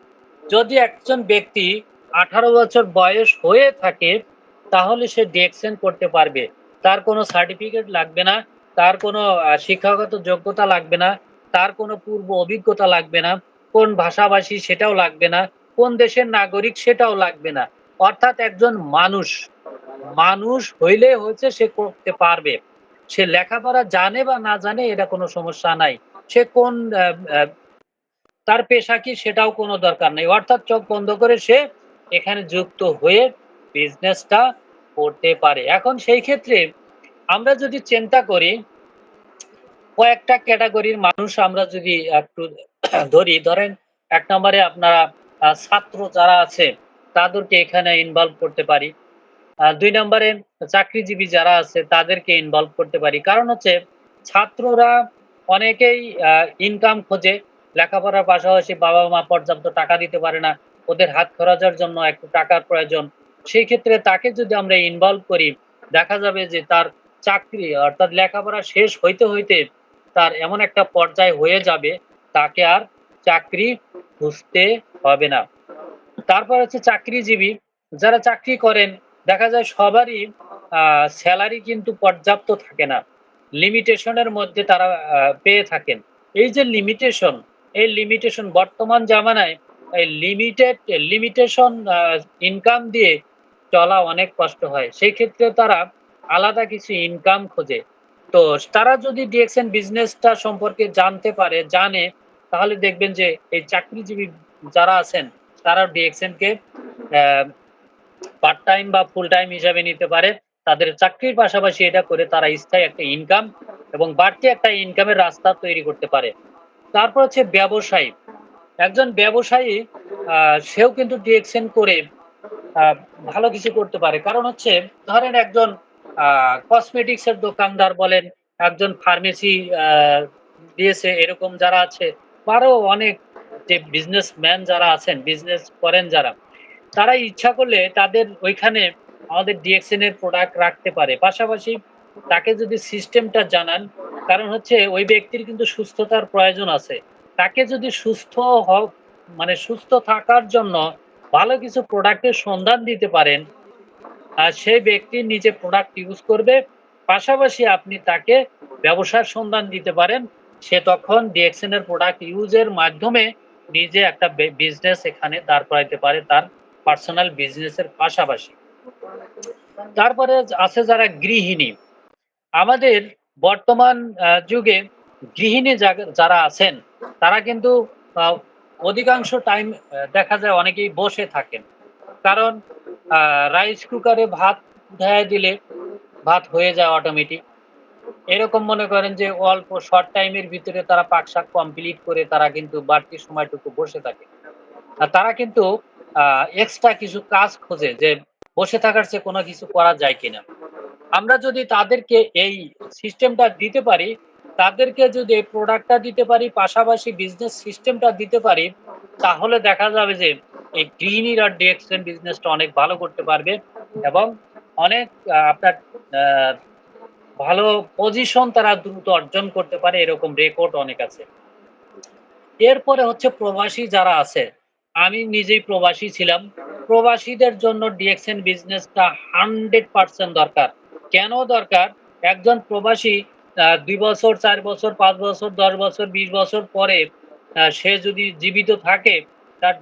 যদি একজন ব্যক্তি ১৮ বছর বয়স হয়ে থাকে, তাহলে সে ডিএকশন করতে পারবে। তার কোনো সার্টিফিকেট লাগবে না, তার কোনো শিক্ষাগত যোগ্যতা লাগবে না, তার কোনো পূর্ব অভিজ্ঞতা লাগবে না, কোন ভাষাভাষী সেটাও লাগবে না, কোন দেশের নাগরিক সেটাও লাগবে না। অর্থাৎ একজন মানুষ, মানুষ হইলে হচ্ছে সে করতে পারবে। সে লেখাপড়া জানে বা না জানে এটা কোনো সমস্যা নাই। সে কোন আ আ তার পেশা কি সেটাও কোনো দরকার নেই। অর্থাৎ চোখ বন্ধ করে সে এখানে যুক্ত হয়ে বিজনেসটা করতে পারে। এখন সেই ক্ষেত্রে আমরা যদি চিন্তা করি, কয়েকটা ক্যাটেগরির মানুষ আমরা যদি একটু ধরি, ধরেন ১ নম্বরে আপনারা ছাত্র যারা আছে, তাদেরকে এখানে ইনভলভ করতে পারি। ২ নম্বরে চাকরিজীবী যারা আছে তাদেরকে ইনভলভ করতে পারি। কারণ হচ্ছে ছাত্ররা অনেকেই আ ইনকাম খোঁজে। লেখাপড়ার পাশাপাশি বাবা-মা পর্যাপ্ত টাকা দিতে পারে না। ওদের হাত খরচের জন্য একটু টাকার প্রয়োজন। সেই ক্ষেত্রে তাকে যদি আমরা ইনভলভ করি, দেখা যাবে যে তার চাকরি অর্থাৎ লেখাপড়া শেষ হইতে তার এমন একটা পর্যায় হয়ে যাবে, তাকে আর চাকরি খুঁজতে হবে না। তারপর হচ্ছে চাকরিজীবী, যারা চাকরি করেন দেখা যায় সবারই আ সেলারি কিন্তু পর্যাপ্ত থাকে না। লিমিটেশন এর মধ্যে তারা পেয়ে থাকেন। এই যে লিমিটেশন, এই লিমিটেশন বর্তমান জামানায় এই লিমিটেশন ইনকাম দিয়ে চলা অনেক কষ্ট হয়। সেই ক্ষেত্রে তারা আলাদা কিছু ইনকাম খোঁজে। তো তারা যদি ডিএক্সএন বিজনেসটা সম্পর্কে জানতে পারে, জানে তাহলে দেখবেন যে এই চাকরিজীবী যারা আছেন তারা ডিএক্সএন কে অ্যা পার্ট টাইম বা ফুল টাইম হিসাবে নিতে পারে। তাদের চাকরির পাশাপাশি এটা করে তারা স্থায়ী একটা ইনকাম এবং বাড়তি একটা ইনকামের রাস্তা তৈরি করতে পারে। তারপর হচ্ছে ব্যবসায়ী। একজন ব্যবসায়ী আ সেও কিন্তু ডিএক্সএন করে আ ভালো কিছু করতে পারে। কারণ হচ্ছে ধরেন একজন আ কসমেটিক্স এর দোকানদার বলেন, একজন ফার্মেসি আ দিয়েছে এরকম যারা আছে বা আরো অনেক যে বিজনেসম্যান যারা আছেন, বিজনেস করেন যারা, তারা ইচ্ছা করলে তাদের ওইখানে আমাদের ডিএক্সএন এর প্রোডাক্ট রাখতে পারে। পাশাপাশি তাকে যদি সিস্টেমটা জানান, কারণ হচ্ছে ওই ব্যক্তির কিন্তু সুস্থতার প্রয়োজন আছে। তাকে যদি মানে সুস্থ থাকার জন্য ভালো কিছু প্রোডাক্টের সন্ধান দিতে পারেন, সেই ব্যক্তি নিজে প্রোডাক্ট ইউজ করবে। পাশাপাশি আপনি তাকে ব্যবসার সন্ধান দিতে পারেন। সে তখন ডিএক্সএন এর প্রোডাক্ট ইউজ এর মাধ্যমে নিজে একটা বিজনেস এখানে দাঁড় করাইতে পারে তার পার্সোনাল বিজনেস এর পাশাপাশি। তারপরে আছে যারা গৃহিণী। আমাদের বর্তমান যুগে গৃহিণী যারা আছেন তারা কিন্তু আ অধিকাংশ টাইম দেখা যায় অনেকেই বসে থাকেন। কারণ আ রাইস কুকারে ভাত উঠাইয়া দিলে ভাত হয়ে যায় অটোমেটিক। এরকম মনে করেন যে অল্প শর্ট টাইম এর ভিতরে তারা পাক-শাক কমপ্লিট করে তারা কিন্তু বাড়তি সময়টুকু বসে থাকে। তারা কিন্তু আ এক্সট্রা কিছু কাজ খোঁজে যে বসে থাকার চেয়ে কোনো কিছু করা যায় কিনা। আমরা যদি তাদেরকে এই সিস্টেমটা দিতে পারি, তাদেরকে যদি এই প্রোডাক্টটা দিতে পারি, পাশাপাশি বিজনেস সিস্টেমটা দিতে পারি, তাহলে দেখা যাবে যে এই গৃহিণীরা ডিএক্সএন বিজনেসটা অনেক ভালো করতে পারবে এবং অনেক আপনার আ ভালো পজিশন তারা দ্রুত অর্জন করতে পারে এরকম রেকর্ড অনেক আছে। এরপরে হচ্ছে প্রবাসী যারা আছে, আমি নিজেই প্রবাসী ছিলাম। প্রবাসীদের জন্য ডিএক্সএন বিজনেসটা 100% দরকার। কেন দরকার? একজন প্রবাসী ২ বছর, ৪ বছর, ৫ বছর, ১০ বছর, ২০ বছর পরে সে যদি জীবিত থাকে, তার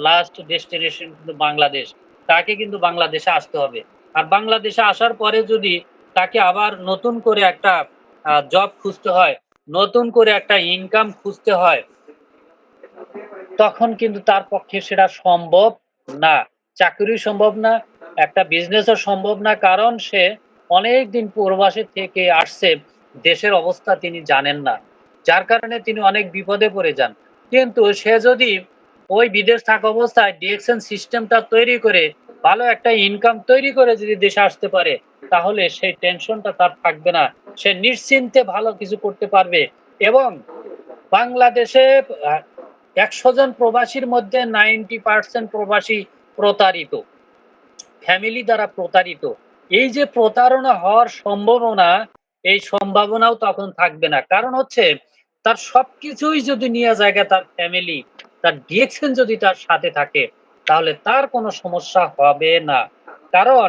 লাস্ট ডেস্টিনেশন কিন্তু বাংলাদেশ। তাকে কিন্তু বাংলাদেশে আসতে হবে। আর বাংলাদেশে আসার পরে যদি তাকে আবার নতুন করে একটা জব খুঁজতে হয়, নতুন করে একটা ইনকাম খুঁজতে হয়, তখন কিন্তু তার পক্ষে সেটা সম্ভব না। চাকরি সম্ভব না, একটা বিজনেসও সম্ভব না। কারণ সে অনেকদিন প্রবাসে থেকে আসছে, দেশের অবস্থা তিনি জানেন না। যার কারণে তিনি অনেক বিপদে পড়ে যান। কিন্তু সে যদি ওই বিদেশ থাকা অবস্থায় ডিএক্সএন সিস্টেমটা তৈরি করে, ভালো একটা ইনকাম তৈরি করে যদি দেশে আসতে পারে, তাহলে সেই টেনশনটা তার থাকবে না। সে নিশ্চিন্তে ভালো কিছু করতে পারবে এবং বাংলাদেশে আ ১০০ জন প্রবাসীর মধ্যে 90% প্রবাসী প্রতারিত। ফ্যামিলি দ্বারা প্রতারিত। এই যে প্রতারণা হওয়ার সম্ভাবনা, এই সম্ভাবনাও তখন থাকবে না। কারণ হচ্ছে তার সবকিছুই যদি নিয়ে জায়গা তার ফ্যামিলি, তার ডিএক্সএন যদি তার সাথে থাকে, তাহলে তার কোনো সমস্যা হবে না। কারণ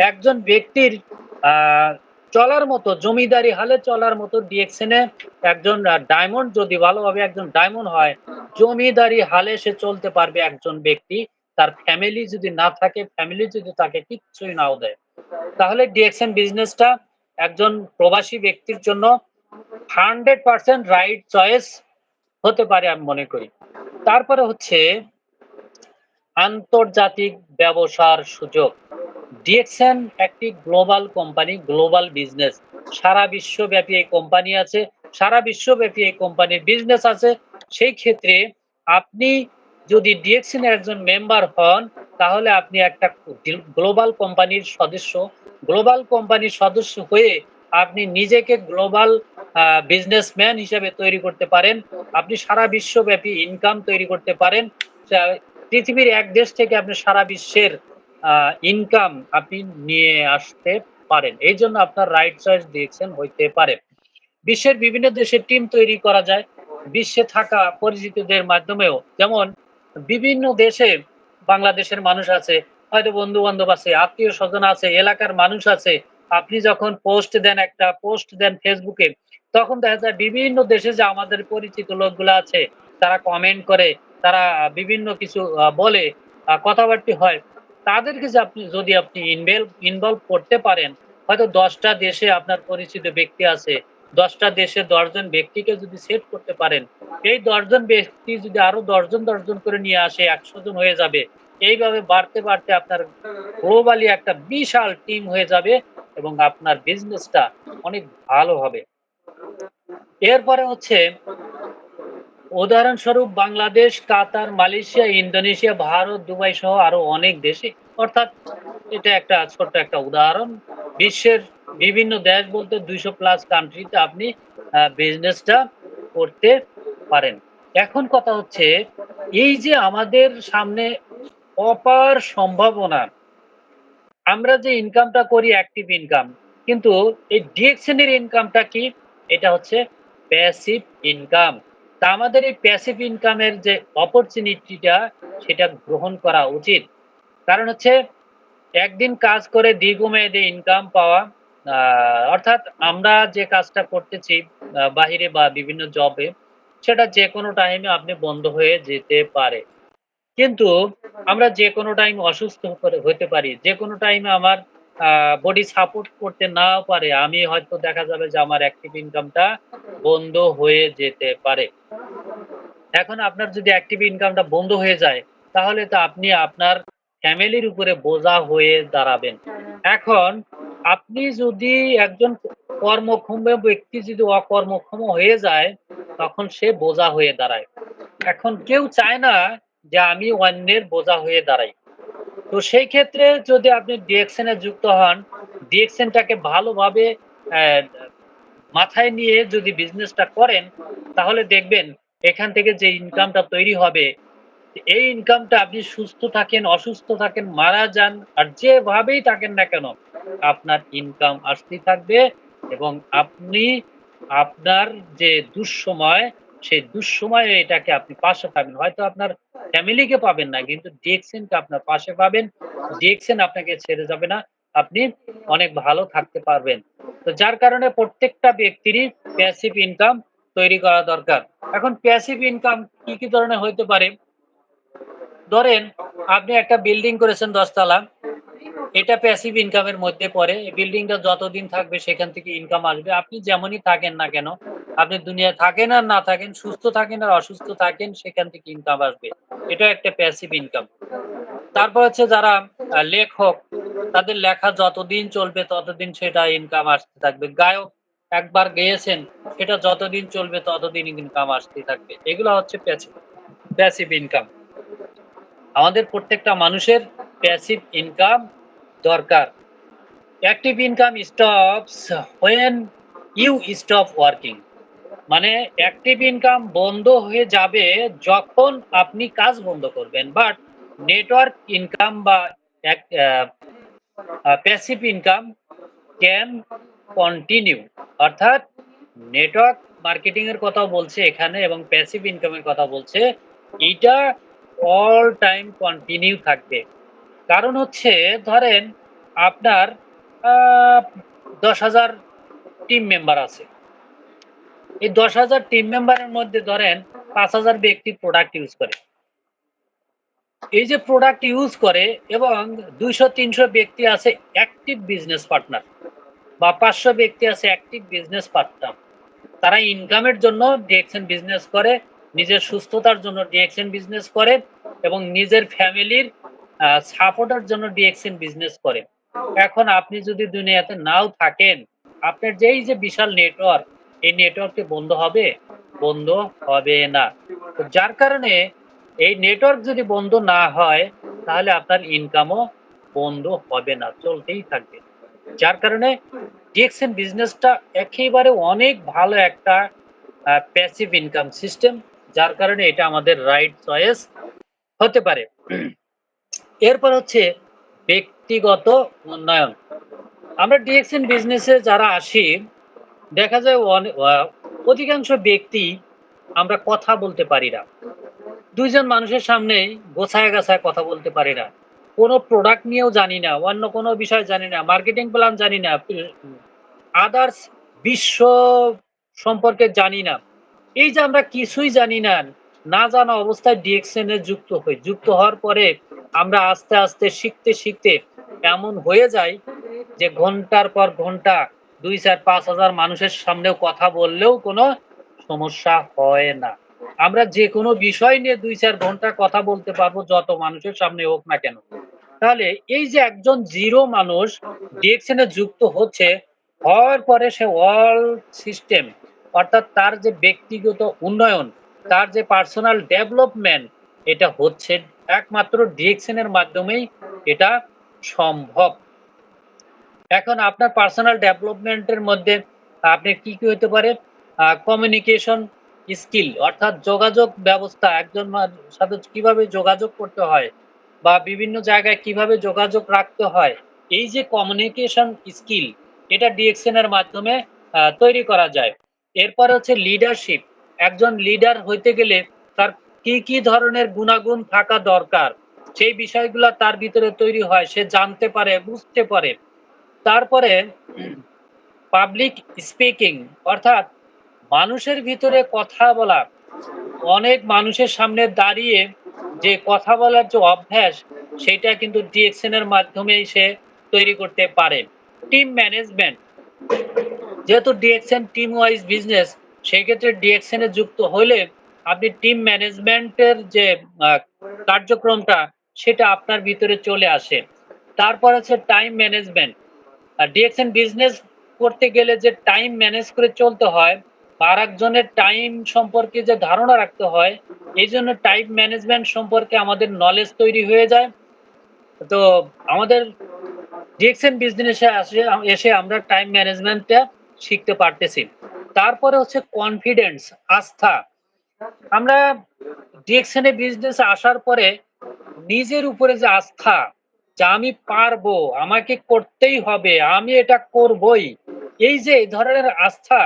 একজন ব্যক্তির আ চলার মতো জমিদারি হালে চলার মতো ডিএক্সএন এ একজন ডায়মন্ড যদি ভালোভাবে একজন ডায়মন্ড হয়, জমিদারি হালে সে চলতে পারবে একজন ব্যক্তি। তার ফ্যামিলি যদি না থাকে, ফ্যামিলি যদি তাকে কিচ্ছুই নাও দেয়, তাহলে ডিএক্সএন বিজনেসটা একজন প্রবাসী ব্যক্তির জন্য 100% রাইট চয়েস হতে পারে আমি মনে করি। তারপরে হচ্ছে আন্তর্জাতিক ব্যবসার সুযোগ। ডিএক্সএন একটি গ্লোবাল কোম্পানি, গ্লোবাল বিজনেস। সারা বিশ্বব্যাপী এই কোম্পানি আছে। সারা বিশ্বব্যাপী এই কোম্পানির বিজনেস আছে। সেই ক্ষেত্রে আপনি যদি ডিএক্সএন এর একজন মেম্বার হন, তাহলে আপনি একটা গ্লোবাল কোম্পানির সদস্য। গ্লোবাল কোম্পানির সদস্য হয়ে আপনি নিজেকে গ্লোবাল বিজনেসম্যান হিসেবে তৈরি করতে পারেন। আপনি সারা বিশ্বব্যাপী ইনকাম তৈরি করতে পারেন। চা পৃথিবীর এক দেশ থেকে আপনি সারা বিশ্বের আ ইনকাম আপনি নিয়ে আসতে পারেন। এইজন্য আপনার রাইট চয়েস ডিরেকশন হইতে পারে। বিশ্বের বিভিন্ন দেশে টিম তৈরি করা যায়। বিশ্বে থাকা পরিচিতদের মাধ্যমেও যেমন বিভিন্ন দেশে বাংলাদেশের মানুষ আছে, হয়তো বন্ধু-বান্ধব আছে, আত্মীয়স্বজন আছে, এলাকার মানুষ আছে। আপনি যখন একটা পোস্ট দেন Facebook এ, তখন দেখা যায় বিভিন্ন দেশে যে আমাদের পরিচিত লোকগুলা আছে, তারা কমেন্ট করে, তারা বিভিন্ন কিছু বলে, কথাবার্তি হয়। তাদেরকে যে যদি আপনি ইনভলভ করতে পারেন, হয়তো ১০ টা দেশে আপনার পরিচিত ব্যক্তি আছে। ১০ টা দেশে ১০ জন ব্যক্তিকে যদি সেট করতে পারেন, এই ১০ জন ব্যক্তি যদি আরো ১০ জন করে নিয়ে আসে ১০০ জন হয়ে যাবে। এইভাবে বাড়তে আপনার গ্লোবালি একটা বিশাল টিম হয়ে যাবে এবং আপনার বিজনেসটা অনেক ভালো হবে। এরপরে হচ্ছে উদাহরণস্বরূপ বাংলাদেশ, কাতার, মালয়েশিয়া, ইন্দোনেশিয়া, ভারত, দুবাই সহ আরো অনেক দেশে অর্থাৎ এটা একটা ছোট্ট একটা উদাহরণ। বিশ্বের বিভিন্ন দেশ বলতে ২০০ প্লাস কান্ট্রিতে আপনি বিজনেসটা করতে পারেন। এখন কথা হচ্ছে এই যে আমাদের সামনে অপার সম্ভাবনা, আমরা যে ইনকামটা করি অ্যাক্টিভ ইনকাম। কিন্তু এই ডিএক্সএন এর ইনকামটা কি? এটা হচ্ছে প্যাসিভ ইনকাম। তা আমাদের এই প্যাসিভ ইনকামের যে অপরচুনিটিটা সেটা গ্রহণ করা উচিত। কারণ হচ্ছে একদিন কাজ করে দীর্ঘমেয়াদী ইনকাম পাওয়া আ অর্থাৎ আমরা যে কাজটা করতেছি বাহিরে বা বিভিন্ন জবে সেটা যেকোনো টাইমে আপনি বন্ধ হয়ে যেতে পারে। কিন্তু আমরা যেকোনো টাইম অসুস্থ হতে পারি। যেকোনো টাইমে আমার আ বডি সাপোর্ট করতে নাও পারে। আমি হয়তো দেখা যাবে যে আমার অ্যাক্টিভ ইনকামটা বন্ধ হয়ে যেতে পারে। এখন আপনার যদি অ্যাক্টিভ ইনকামটা বন্ধ হয়ে যায়, তাহলে তো আপনি আপনার ফ্যামিলির উপরে বোঝা হয়ে দাঁড়াবেন। এখন আপনি যদি একজন কর্মক্ষম ব্যক্তি যদি অকর্মক্ষম হয়ে যায়, তখন সে বোঝা হয়ে দাঁড়ায়। এখন কেউ চায় না যে আমি অন্যের বোঝা হয়ে দাঁড়াই। তো সেই ক্ষেত্রে যদি আপনি ডিএকশন এ যুক্ত হন, ডিএকশন টাকে ভালোভাবে অ্যা মাথায় নিয়ে যদি বিজনেসটা করেন, তাহলে দেখবেন এখান থেকে যে ইনকামটা তৈরি হবে, এই ইনকামটা আপনি সুস্থ থাকেন, অসুস্থ থাকেন, মারা যান আর যেভাবেই থাকেন না কেন, আপনার ইনকাম আসতেই থাকবে এবং আপনি আপনার যে দুঃসময়, সেই দুঃসময়ে এটাকে আপনি পাশে পাবেন। হয়তো আপনার ফ্যামিলিকে পাবেন না, কিন্তু ডিএক্সএন কে আপনার পাশে পাবেন। ডিএক্সএন আপনাকে ছেড়ে যাবে না। আপনি অনেক ভালো থাকতে পারবেন। তো যার কারণে প্রত্যেকটা ব্যক্তিরই প্যাসিভ ইনকাম তৈরি করা দরকার। এখন প্যাসিভ ইনকাম কি ধরনের হইতে পারে? ধরেন আপনি একটা বিল্ডিং করেছেন ১০ তলা। এটা প্যাসিভ ইনকাম এর মধ্যে পড়ে। এই বিল্ডিংটা যতদিন থাকবে সেখান থেকে ইনকাম আসবে। আপনি যেমনই থাকেন না কেন, আপনি দুনিয়ায় থাকেন আর না থাকেন, সুস্থ থাকেন আর অসুস্থ থাকেন, সেখান থেকে ইনকাম আসবে। এটাও একটা প্যাসিভ ইনকাম। তারপর হচ্ছে যারা লেখক, তাদের লেখা যতদিন চলবে ততদিন সেটা ইনকাম আসতে থাকবে। গায়ক একবার গেয়েছেন, সেটা যতদিন চলবে ততদিন ইনকাম আসতেই থাকবে। এগুলা হচ্ছে প্যাসিভ ইনকাম। আমাদের প্রত্যেকটা মানুষের প্যাসিভ ইনকাম দরকার। Active income stops when you stop working. মানে অ্যাক্টিভ ইনকাম বন্ধ হয়ে যাবে যখন আপনি কাজ বন্ধ করবেন। বাট নেটওয়ার্ক ইনকাম বা এক আ প্যাসিভ ইনকাম ক্যান কন্টিনিউ অর্থাৎ নেটওয়ার্ক মার্কেটিং এর কথাও বলছে এখানে এবং প্যাসিভ ইনকাম এর কথা বলছে। এইটা অল টাইম কন্টিনিউ থাকবে। কারণ হচ্ছে ধরেন আপনার আ ১০,০০০ টিম মেম্বার আছে। এই ১০,০০০ টিম মেম্বারের মধ্যে ধরেন ৫,০০০ ব্যক্তি প্রোডাক্ট ইউজ করে। এই যে প্রোডাক্ট ইউজ করে এবং ২০০-৩০০ ব্যক্তি আছে অ্যাক্টিভ বিজনেস পার্টনার বা ৫০০ ব্যক্তি আছে অ্যাক্টিভ বিজনেস পার্টনার। তারা ইনকামের জন্য ডিএক্সএন বিজনেস করে, নিজের সুস্থতার জন্য ডিএক্সএন বিজনেস করে এবং নিজের ফ্যামিলির সাপোর্টের জন্য ডিএক্সএন বিজনেস করে। এখন আপনি যদি দুনিয়াতে নাও থাকেন, আপনার যে এই যে বিশাল নেটওয়ার্ক, এই নেটওয়ার্ক কি বন্ধ হবে? বন্ধ হবে না। তো যার কারণে এই নেটওয়ার্ক যদি বন্ধ না হয়, তাহলে আপনার ইনকামও বন্ধ হবে না, চলতেই থাকবে। যার কারণে ডিএক্সএন বিজনেসটা একেবারে অনেক ভালো একটা প্যাসিভ ইনকাম সিস্টেম। যার কারণে এটা আমাদের রাইট চয়েস হতে পারে। এরপর হচ্ছে ব্যক্তিগত উন্নয়ন। আমরা ডিএক্সএন বিজনেসে যারা আসি, দেখা যায় অধিকাংশ ব্যক্তি আমরা কথা বলতে পারি না। ২ জন মানুষের সামনেই গোছায় গাছায় কথা বলতে পারি না। কোনো প্রোডাক্ট নিয়েও জানি না, অন্য কোনো বিষয় জানি না, মার্কেটিং প্ল্যান জানি না, আদার্স বিশ্ব সম্পর্কে জানি না। এই যে আমরা কিছুই জানি না, না জানা অবস্থায় ডিএক্সএন এ যুক্ত হই। যুক্ত হওয়ার পরে আমরা আস্তে, আস্তে শিখতে, শিখতে এমন হয়ে যাই যে ঘন্টার পর ঘন্টা ২, ৪, ৫,০০০ মানুষের সামনেও কথা বললেও কোনো সমস্যা হয় না। আমরা যেকোনো বিষয় নিয়ে ২, ৪ ঘন্টা কথা বলতে পারবো যত মানুষের সামনে হোক না কেন। তাহলে এই যে একজন জিরো মানুষ ডিএক্সএন এ যুক্ত হচ্ছে, হওয়ার পরে সে ওয়ার্ল্ড সিস্টেম অর্থাৎ তার যে ব্যক্তিগত উন্নয়ন, তার যে পার্সোনাল ডেভেলপমেন্ট এটা হচ্ছে একমাত্র ডিএক্সএন এর মাধ্যমেই এটা সম্ভব। এখন আপনার পার্সোনাল ডেভেলপমেন্ট এর মধ্যে আপনার কি হতে পারে? কমিউনিকেশন স্কিল অর্থাৎ যোগাযোগ ব্যবস্থা একজন সাথে কিভাবে যোগাযোগ করতে হয় বা বিভিন্ন জায়গায় কিভাবে যোগাযোগ রাখতে হয়। এই যে কমিউনিকেশন স্কিল এটা ডিএক্সএন এর মাধ্যমে তৈরি করা যায়। এরপরে হচ্ছে লিডারশিপ। একজন লিডার হইতে গেলে তার কি ধরনের গুণাগুণ থাকা দরকার, সেই বিষয়গুলা তার ভিতরে তৈরি হয়। সে জানতে পারে, বুঝতে পারে। তারপরে পাবলিক স্পিকিং অর্থাৎ মানুষের ভিতরে কথা বলা, অনেক মানুষের সামনে দাঁড়িয়ে যে কথা বলার যে অভ্যাস, সেইটা কিন্তু ডিএক্সএন এর মাধ্যমেই সে তৈরি করতে পারে। টিম ম্যানেজমেন্ট, যেহেতু ডিএক্সএন টিম ওয়াইজ বিজনেস, সেক্ষেত্রে ডিএক্সএন এ যুক্ত হলে আপনি টিম ম্যানেজমেন্টের যে আ কার্যক্রমটা, সেটা আপনার ভিতরে চলে আসে। তারপর আছে টাইম ম্যানেজমেন্ট। আর ডিএক্সএন বিজনেস করতে গেলে যে টাইম ম্যানেজ করে চলতে হয় বা আরেকজনের টাইম সম্পর্কে যে ধারণা রাখতে হয়, এইজন্য টাইম ম্যানেজমেন্ট সম্পর্কে আমাদের নলেজ তৈরি হয়ে যায়। তো আমাদের ডিএক্সএন বিজনেসে এসে আমরা টাইম ম্যানেজমেন্টটা শিখতে পারতেছি। তারপরে হচ্ছে কনফিডেন্স, আস্থা। আমরা ডিএক্সএন এ বিজনেসে আসার পরে নিজের উপরে যে আস্থা, যে আমি পারবো, আমাকে করতেই হবে, আমি এটা করবই। এই যে এই ধরনের আস্থা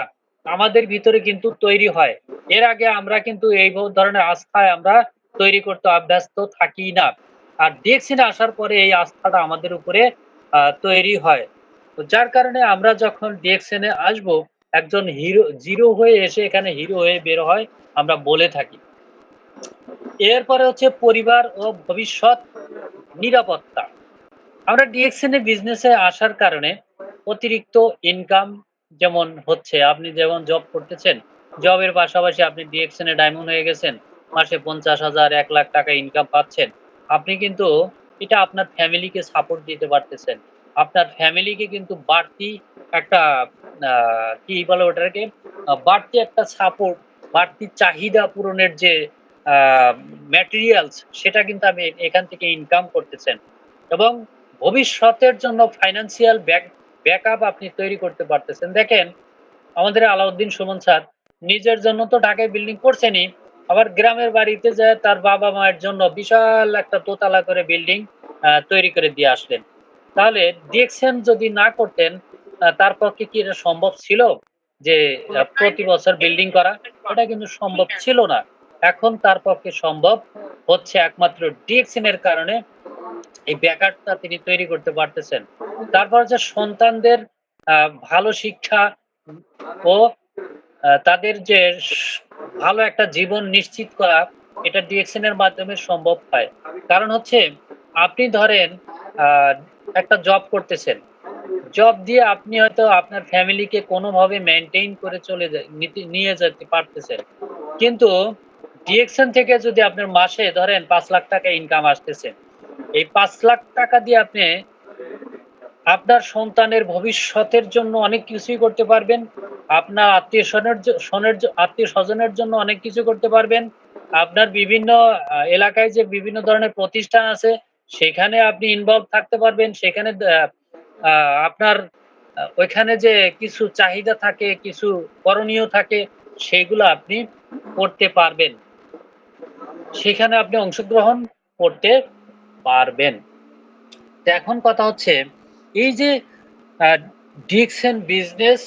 আমাদের ভিতরে কিন্তু তৈরি হয়। এর আগে আমরা কিন্তু এই ধরনের আস্থায় আমরা তৈরি করতে অভ্যস্ত থাকি না। আর ডিএক্সএন এ আসার পরে এই আস্থাটা আমাদের উপরে তৈরি হয়। তো যার কারণে আমরা যখন ডিএক্সএন এ আসবো, একজন জিরো হয়ে এসে এখানে হিরো হয়ে বের হয়, আমরা বলে থাকি। এরপরে হচ্ছে পরিবার ও ভবিষ্যৎ নিরাপত্তা। আমরা ডিএক্সএন এ বিজনেসে আসার কারণে অতিরিক্ত ইনকাম যেমন হচ্ছে, আপনি যেমন জব করতেছেন, জবের পাশাপাশি আপনি ডিএক্সএন এ ডায়মন্ড হয়ে গেছেন। মাসে ৫০,০০০, ৳১,০০,০০০ ইনকাম পাচ্ছেন। আপনি কিন্তু এটা আপনার ফ্যামিলিকে সাপোর্ট দিতে পারতেছেন। আপনার ফ্যামিলিকে কিন্তু বাড়তি একটা আ কি বলে ওটাকে? বাড়তি একটা সাপোর্ট, বাড়তি চাহিদা পূরণের যে আ ম্যাটেরিয়ালস সেটা কিন্তু আপনি এখান থেকে ইনকাম করতেছেন। এবং ভবিষ্যতের জন্য ফাইন্যান্সিয়াল ব্যাকআপ আপনি তৈরি করতে পারতেছেন। দেখেন, আমাদের আলাউদ্দিন সুমন স্যার নিজের জন্য তো ঢাকায় বিল্ডিং করছেনই, আবার গ্রামের বাড়িতে যেয়ে তার বাবা-মায়ের জন্য বিশাল একটা দোতলা করে বিল্ডিং তৈরি করে দিয়ে আসলেন। তাহলে ডিএক্সএন যদি না করতেন, তার পক্ষে কি এটা সম্ভব ছিল? যে প্রতি বছর বিল্ডিং করা? এটা কিন্তু সম্ভব ছিল না। এখন তার পক্ষে সম্ভব হচ্ছে একমাত্র ডিএক্সএন এর কারণে। এই ব্যাঘাতটা তিনি তৈরি করতে পারতেছেন। তারপর হচ্ছে সন্তানদের আ ভালো শিক্ষা ও তাদের যে ভালো একটা জীবন নিশ্চিত করা, এটা ডিএক্সএন এর মাধ্যমে সম্ভব হয়। কারণ হচ্ছে আপনি ধরেন আ একটা জব করতেছেন। জব দিয়ে আপনি হয়তো আপনার ফ্যামিলিকে কোনোভাবে মেইনটেইন করে চলে নিয়ে যেতে পারতেছেন। কিন্তু ডিএক্সএন থেকে যদি আপনার মাসে ধরেন ৳৫,০০,০০০ ইনকাম আসতেছে। এই ৳৫,০০,০০০ দিয়ে আপনি আপনার সন্তানের ভবিষ্যতের জন্য অনেক কিছুই করতে পারবেন। আপনার আত্মীয়স্বজনের জন্য অনেক কিছু করতে পারবেন। আপনার বিভিন্ন এলাকায় যে বিভিন্ন ধরনের প্রতিষ্ঠান আছে, সেখানে আপনি ইনভলভ থাকতে পারবেন। সেখানে আপনার ওইখানে যে কিছু চাহিদা থাকে, কিছু করণীয় থাকে, সেগুলো আপনি করতে পারবেন। সেখানে আপনি অংশগ্রহণ করতে পারবেন। তো এখন কথা হচ্ছে, এই যে আ ডিসিশন বিজনেস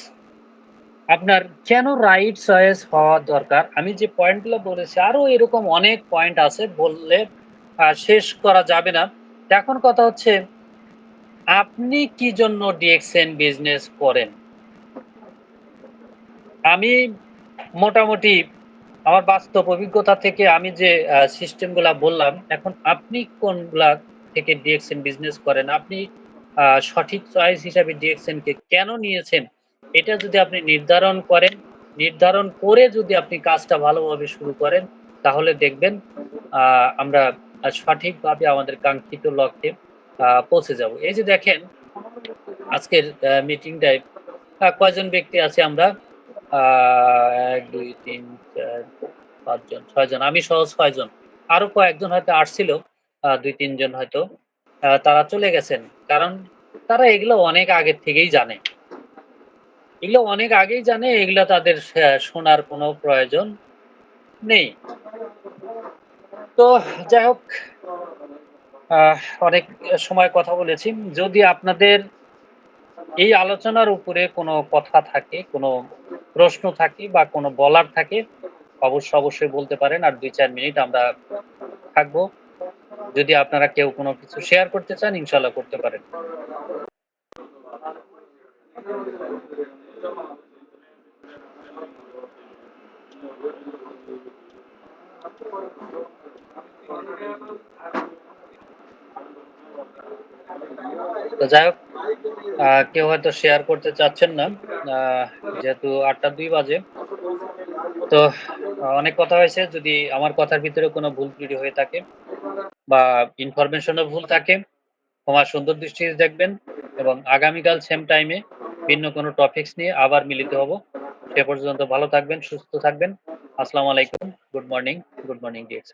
আপনার কেন রাইট চয়েস হওয়া দরকার? আমি যে পয়েন্টগুলো বলেছি আরো এরকম অনেক পয়েন্ট আছে বললে শেষ করা যাবে না। তো এখন কথা হচ্ছে আপনি কি জন্য ডিএক্সএন বিজনেস করেন? আমি মোটামুটি আমার বাস্তব অভিজ্ঞতা থেকে আমি যে সিস্টেম গুলা বললাম, এখন আপনি কোনগুলা থেকে ডিএক্সএন বিজনেস করেন? আপনি সঠিক চয়েস হিসাবে ডিএক্সএন কে কেন নিয়েছেন? এটা যদি আপনি নির্ধারণ করেন, নির্ধারণ করে যদি আপনি কাজটা ভালোভাবে শুরু করেন, তাহলে দেখবেন আ আমরা সঠিকভাবে আমাদের কাঙ্ক্ষিত লক্ষ্যে পৌঁছে যাবো। এই যে দেখেন আজকের মিটিংটায় কয়জন ব্যক্তি আছি আমরা? আ ১, ২, ৩, ৪, ৫ জন, ৬ জন। আমি সহ ৬ জন। আরো কয়েকজন হয়তো আসছিল। ২-৩ জন হয়তো। তারা চলে গেছেন। কারণ তারা এগুলো অনেক আগের থেকেই জানে। এগুলো অনেক আগেই জানে, এগুলা তাদের শোনার কোনো প্রয়োজন নেই। তো যাই হোক অনেক সময় কথা বলেছি। যদি আপনাদের এই আলোচনার উপরে কোনো কথা থাকে, কোনো প্রশ্ন থাকে বা কোনো বলার থাকে অবশ্যই বলতে পারেন। আর ২-৪ মিনিট আমরা থাকবো। যদি আপনারা কেউ কোনো কিছু শেয়ার করতে চান ইনশাআল্লাহ করতে পারেন। তো যাই হোক কেউ হয়তো শেয়ার করতে চাচ্ছেন না। আ যেহেতু ৮:০২ বাজে। তো অনেক কথা হয়েছে। যদি আমার কথার ভিতরে কোনো ভুল ত্রুটি হয়ে থাকে বা ইনফরমেশন ও ভুল থাকে, ক্ষমার সুন্দর দৃষ্টিতে দেখবেন এবং আগামীকাল সেম টাইমে ভিন্ন কোনো টপিকস নিয়ে আবার মিলিত হব। সে পর্যন্ত ভালো থাকবেন, সুস্থ থাকবেন। আসসালামু আলাইকুম। Good morning dx.